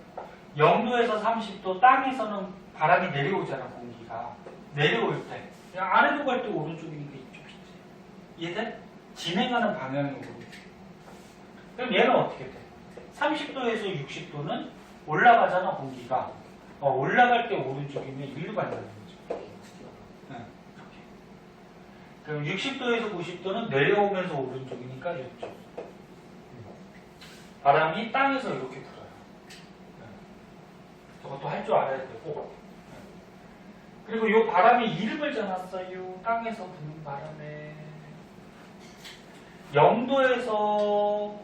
B: 0도에서 30도 땅에서는 바람이 내려오잖아, 공기가. 내려올 때. 그냥 아래로 갈 때 오른쪽이니까 이쪽이지. 이해돼? 진행하는 방향이 오른쪽. 그럼 얘는 어떻게 돼? 30도에서 60도는 올라가잖아, 공기가. 올라갈 때 오른쪽이면 일로 간다는 거죠. 네, 이렇게. 그럼 60도에서 90도는 내려오면서 오른쪽이니까 이쪽. 바람이 땅에서 이렇게 불어요. 네. 저것도 할 줄 알아야 되고. 네. 그리고 이 바람이 이름을 정했어요. 땅에서 부는 바람에. 0도에서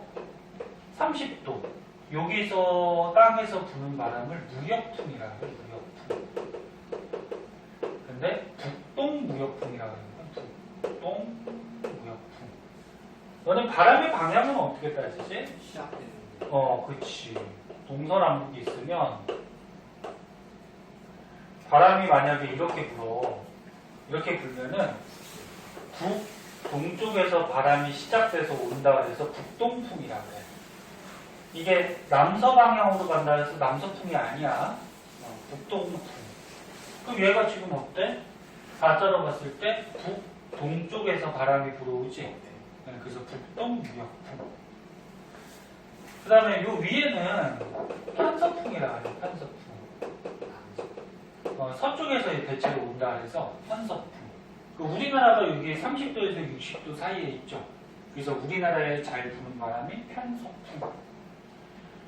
B: 30도. 여기서 땅에서 부는 바람을 무역풍이라고 해요. 무역풍. 근데 북동무역풍이라고 해요. 북동무역풍. 너는 바람의 방향은 어떻게 따지지?
C: 시작되는데.
B: 그치. 동서남북이 있으면 바람이 만약에 이렇게 불어. 이렇게 불면은 동쪽에서 바람이 시작돼서 온다 그래서 북동풍이라고 해. 이게 남서 방향으로 간다 해서 남서풍이 아니야. 북동풍. 그럼 얘가 지금 어때? 가짜로 봤을 때 북동쪽에서 바람이 불어오지. 네, 그래서 북동무역풍. 그 다음에 요 위에는 편서풍이라고 해요. 편서풍. 서쪽에서 대체로 온다 그래서 편서풍. 우리나라가 여기 30도에서 60도 사이에 있죠. 그래서 우리나라에 잘 부는 바람이 편서풍.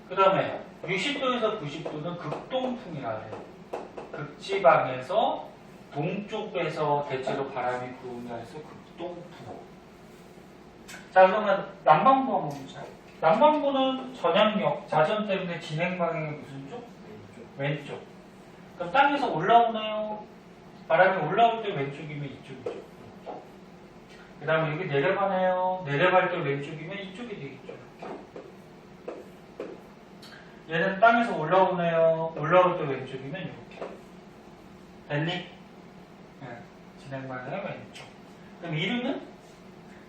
B: 그 다음에 60도에서 90도는 극동풍이라 해요. 극지방에서 동쪽에서 대체로 바람이 불어온다 해서 극동풍. 자, 그러면 남반구 한번 보자. 남반구는 전향력, 자전 때문에 진행 방향이 무슨 쪽? 왼쪽. 그럼 땅에서 올라오나요? 바람이 올라올 때 왼쪽이면 이쪽이죠. 그 다음에 여기 내려가나요? 내려갈 때 왼쪽이면 이쪽이 되겠죠. 얘는 땅에서 올라오네요. 올라올 때 왼쪽이면 이렇게. 됐니? 네, 진행 방향의 왼쪽. 그럼 이름은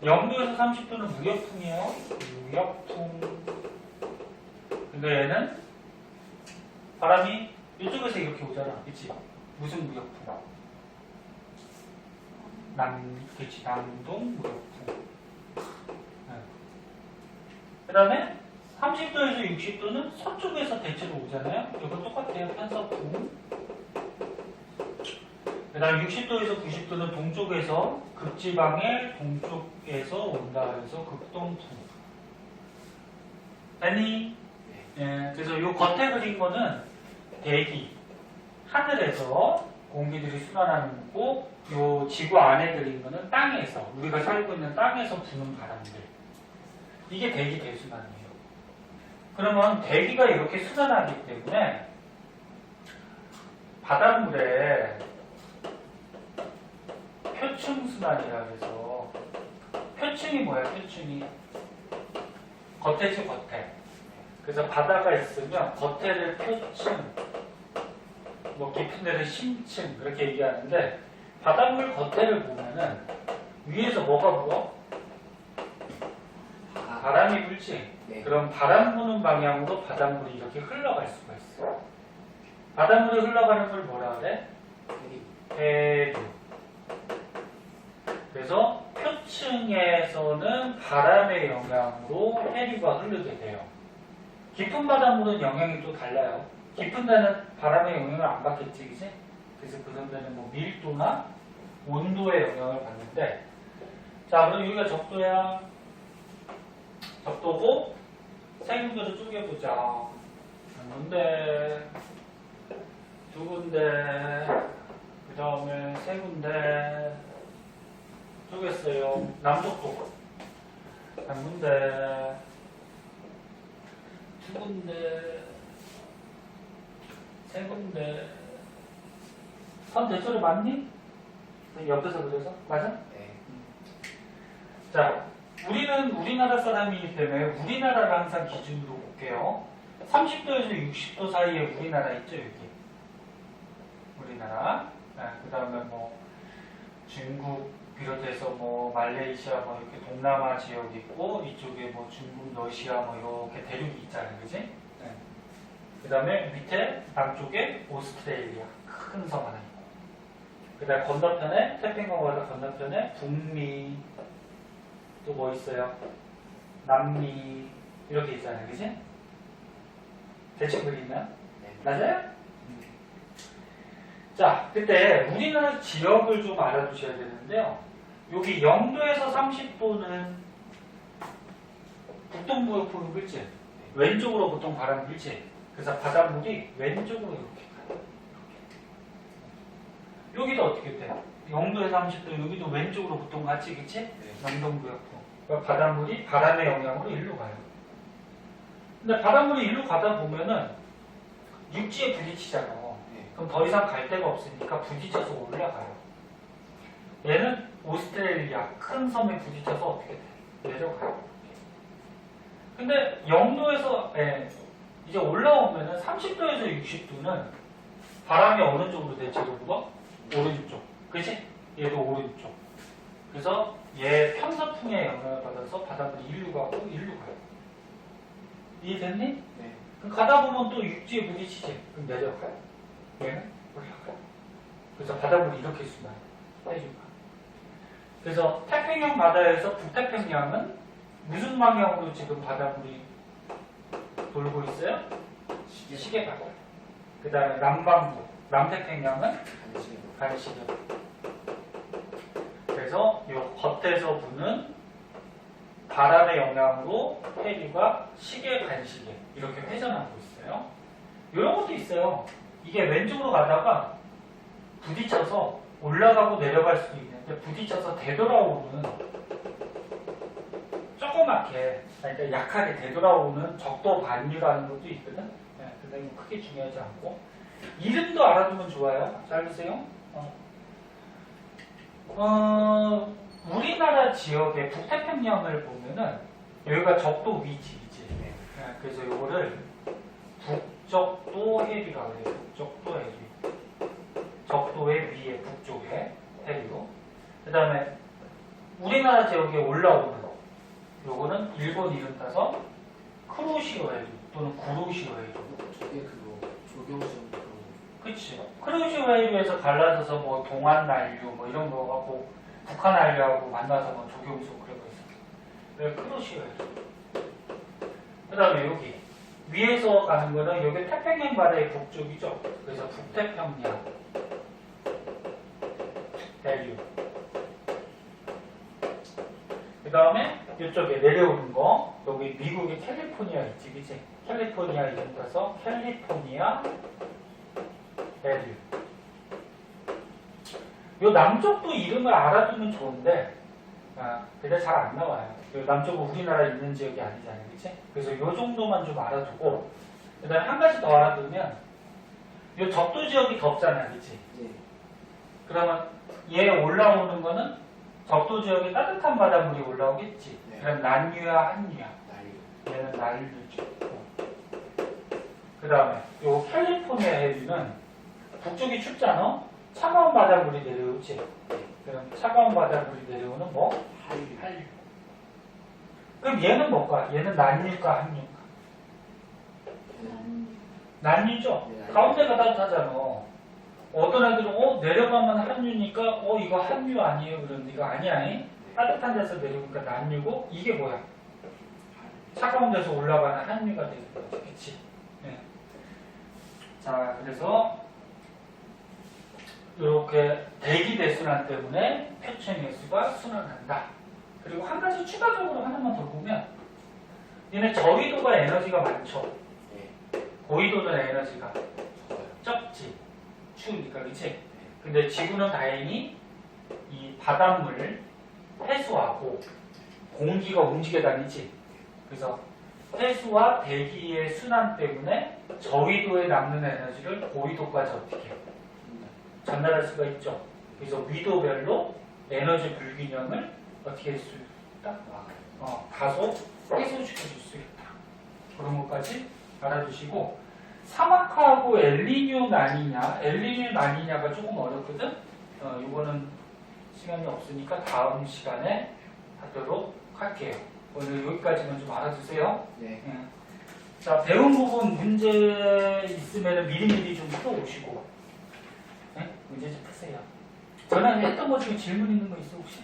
B: 0도에서 30도는 무역풍이에요. 무역풍. 근데 얘는 바람이 이쪽에서 이렇게 오잖아. 그치? 무슨 무역풍? 그치, 남동 무역풍. 네. 그 다음에 30도에서 60도는 서쪽에서 대체로 오잖아요. 이거 똑같아요. 편서풍. 그 다음 60도에서 90도는 동쪽에서 극지방의 동쪽에서 온다 해서 극동풍. 아니? 예, 그래서 이 겉에 그린 거는 대기, 하늘에서 공기들이 순환하는 거고, 요 지구 안에 그린 거는 땅에서, 우리가 살고 있는 땅에서 부는 바람들. 이게 대기 대순환이에요. 그러면 대기가 이렇게 순환하기 때문에 바닷물에 표층순환이라 해서, 표층이 뭐야? 표층이 겉에지 겉에. 그래서 바다가 있으면 겉에를 표층, 뭐 깊은 데를 심층 그렇게 얘기하는데, 바닷물 겉에를 보면은 위에서 뭐가 불어? 바람이 불지.
C: 네.
B: 그럼 바람 부는 방향으로 바닷물이 이렇게 흘러갈 수가 있어. 바닷물이 흘러가는 걸 뭐라 그래? 해류. 그래서 표층에서는 바람의 영향으로 해류가 흐르게 돼요. 깊은 바닷물은 영향이 또 달라요. 깊은 데는 바람의 영향을 안 받겠지, 그치? 그래서 그런 데는 뭐 밀도나 온도의 영향을 받는데, 자, 그럼 여기가 적도야. 적도고, 세 군데로 쪼개보자. 한 군데, 두 군데, 그 다음에 세 군데, 쪼갰어요. 남적도. 한 군데, 두 군데, 세 군데. 선 대조를 맞니? 옆에서 그려서? 맞아?
C: 네.
B: 자, 우리는 우리나라 사람이기 때문에 우리나라를 항상 기준으로 볼게요. 30도에서 60도 사이에 우리나라 있죠, 여기. 우리나라. 그 다음에 뭐 중국 비롯해서 뭐 말레이시아 뭐 이렇게 동남아 지역 있고 이쪽에 뭐 중국, 러시아 뭐 이렇게 대륙이 있잖아요, 그지? 그 다음에 밑에 남쪽에 오스트레일리아 큰 섬 하나 있고. 그 다음에 건너편에 태평양 바다 건너편에 북미 또 뭐 있어요? 남미 이렇게 있잖아요, 그지? 대충 그리면
C: 네.
B: 맞아요? 자, 그때 우리나라 지역을 좀 알아두셔야 되는데요. 여기 0도에서 30도는 북동부역포로 불지. 왼쪽으로 보통 바람 불지. 그래서 바닷물이 왼쪽으로 이렇게 가요. 이렇게. 여기도 어떻게 돼? 0도에서 30도 여기도 왼쪽으로 보통 같이, 그치?
C: 네.
B: 남동부역포. 그러니까 바닷물이 바람의 영향으로 일로 가요. 근데 바닷물이 일로 가다 보면은 육지에 부딪히잖아.
C: 네.
B: 그럼 더 이상 갈 데가 없으니까 부딪혀서 올라가요. 얘는 오스트레일리아 큰 섬에 부딪혀서 어떻게 돼? 내려가요. 근데 0도에서 이제 올라오면은 30도에서 60도는 바람이 어느 쪽으로 대체로 불어? 오른쪽. 그치? 얘도 오른쪽. 그래서 얘 편서풍의 영향을 받아서 바닷물이 일로 가고 일로 가요. 이해됐니?
C: 네.
B: 그럼 가다 보면 또 육지에 부딪히지. 그럼 내려가요. 얘는 올라가요. 그래서 바닷물이 이렇게 순환 해주고. 그래서 태평양 바다에서 북태평양은 무슨 방향으로 지금 바닷물이 돌고 있어요? 시계 방향. 그 다음에 남반구, 남태평양은 간시계. 그래서 이 겉에서 부는 바람의 영향으로 해류가 시계, 간시계 이렇게 회전하고 있어요. 이런 것도 있어요. 이게 왼쪽으로 가다가 부딪혀서 올라가고 내려갈 수도 있는데 부딪혀서 되돌아오는 조그맣게 그러니까 약하게 되돌아오는 적도 반유라는 것도 있거든. 근데 이거 크게 중요하지 않고 이름도 알아두면 좋아요. 잘 보세요. 우리나라 지역의 북태평양을 보면은 여기가 적도 위치이지. 그래서 이거를 북적도 해류라고 해요. 북적도 해류. 적도의 위에 북쪽에 해류. 그 다음에 우리나라 지역에 올라오는 요거는 일본 이름 따서 크로시오 해류 또는 구로시오 해류.
C: 저게 그거 조경수용 그거.
B: 그치. 크로시오 해류에서 갈라져서 뭐 동안 난류 뭐 이런 거 하고 북한 난류하고 만나서 뭐 조경수 그런 거 있어. 왜 크로시오 해류. 그 다음에 여기 위에서 가는 거는 여기 태평양 바다의 북쪽이죠. 그래서 북태평양 해류. 그 다음에 이쪽에 내려오는 거 여기 미국의 캘리포니아 있지, 그치? 캘리포니아 이름 따서 캘리포니아 해류. 요 남쪽도 이름을 알아두면 좋은데 근데 잘 안 나와요. 요 남쪽은 우리나라 있는 지역이 아니잖아요, 그치? 그래서 요 정도만 좀 알아두고 그 다음에 한 가지 더 알아두면 요 적도 지역이 덥잖아, 그치?
C: 네.
B: 그러면 얘 올라오는 거는 적도 지역에 따뜻한 바닷물이 올라오겠지.
C: 네.
B: 그럼 난유야, 한유야.
C: 난리.
B: 얘는 난류죠. 그 다음에 요 캘리포니아 해류는 북쪽이 춥잖아. 차가운 바닷물이 내려오지. 그럼 차가운 바닷물이 내려오는 뭐?
C: 한류.
B: 한류. 그럼 얘는 뭘까? 얘는 난유일까, 한유일까? 난유죠.
C: 네, 난유.
B: 가운데가 따뜻하잖아. 어떤 애들은 내려가면 한유니까 이거 한유 아니에요? 그러는데 이거 아니야. 따뜻한 데서 내려오니까 난유고 이게 뭐야? 차가운 데서 올라가는 한유가 되는 거지. 그치? 네. 자, 그래서 이렇게 대기 대순환 때문에 표층의 수가 순환한다. 그리고 한 가지 추가적으로 하나만 더 보면 얘네 저위도가 에너지가 많죠.
C: 네.
B: 고위도는 에너지가
C: 좋아요.
B: 적지. 추우니까, 그치? 근데 지구는 다행히 이 바닷물을 해수하고 공기가 움직여 다니지. 그래서 해수와 대기의 순환 때문에 저위도에 남는 에너지를 고위도까지 어떻게 전달할 수가 있죠. 그래서 위도별로 에너지 불균형을 어떻게 할 수 있다? 다소 해소시켜줄 수 있다. 그런 것까지 알아두시고, 사막하고 엘니뇨 나니냐, 엘니뇨 나니냐가 조금 어렵거든. 이거는 시간이 없으니까 다음 시간에 하도록 할게요. 오늘 여기까지만 좀 알아두세요.
C: 네.
B: 자, 배운 부분 문제 있으면 미리미리 좀 풀어오시고, 네? 문제 좀 푸세요. 전에 했던 거 중에 질문 있는 거 있어 혹시?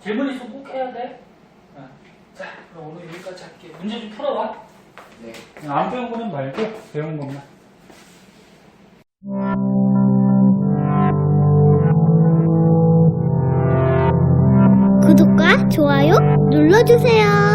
B: 질문 있으면 꼭 해야 돼. 자, 그럼 오늘 여기까지 할게요. 문제 좀 풀어와.
C: 네.
B: 안 배운 거는 말고 배운 것만.
D: 구독과 좋아요 눌러주세요.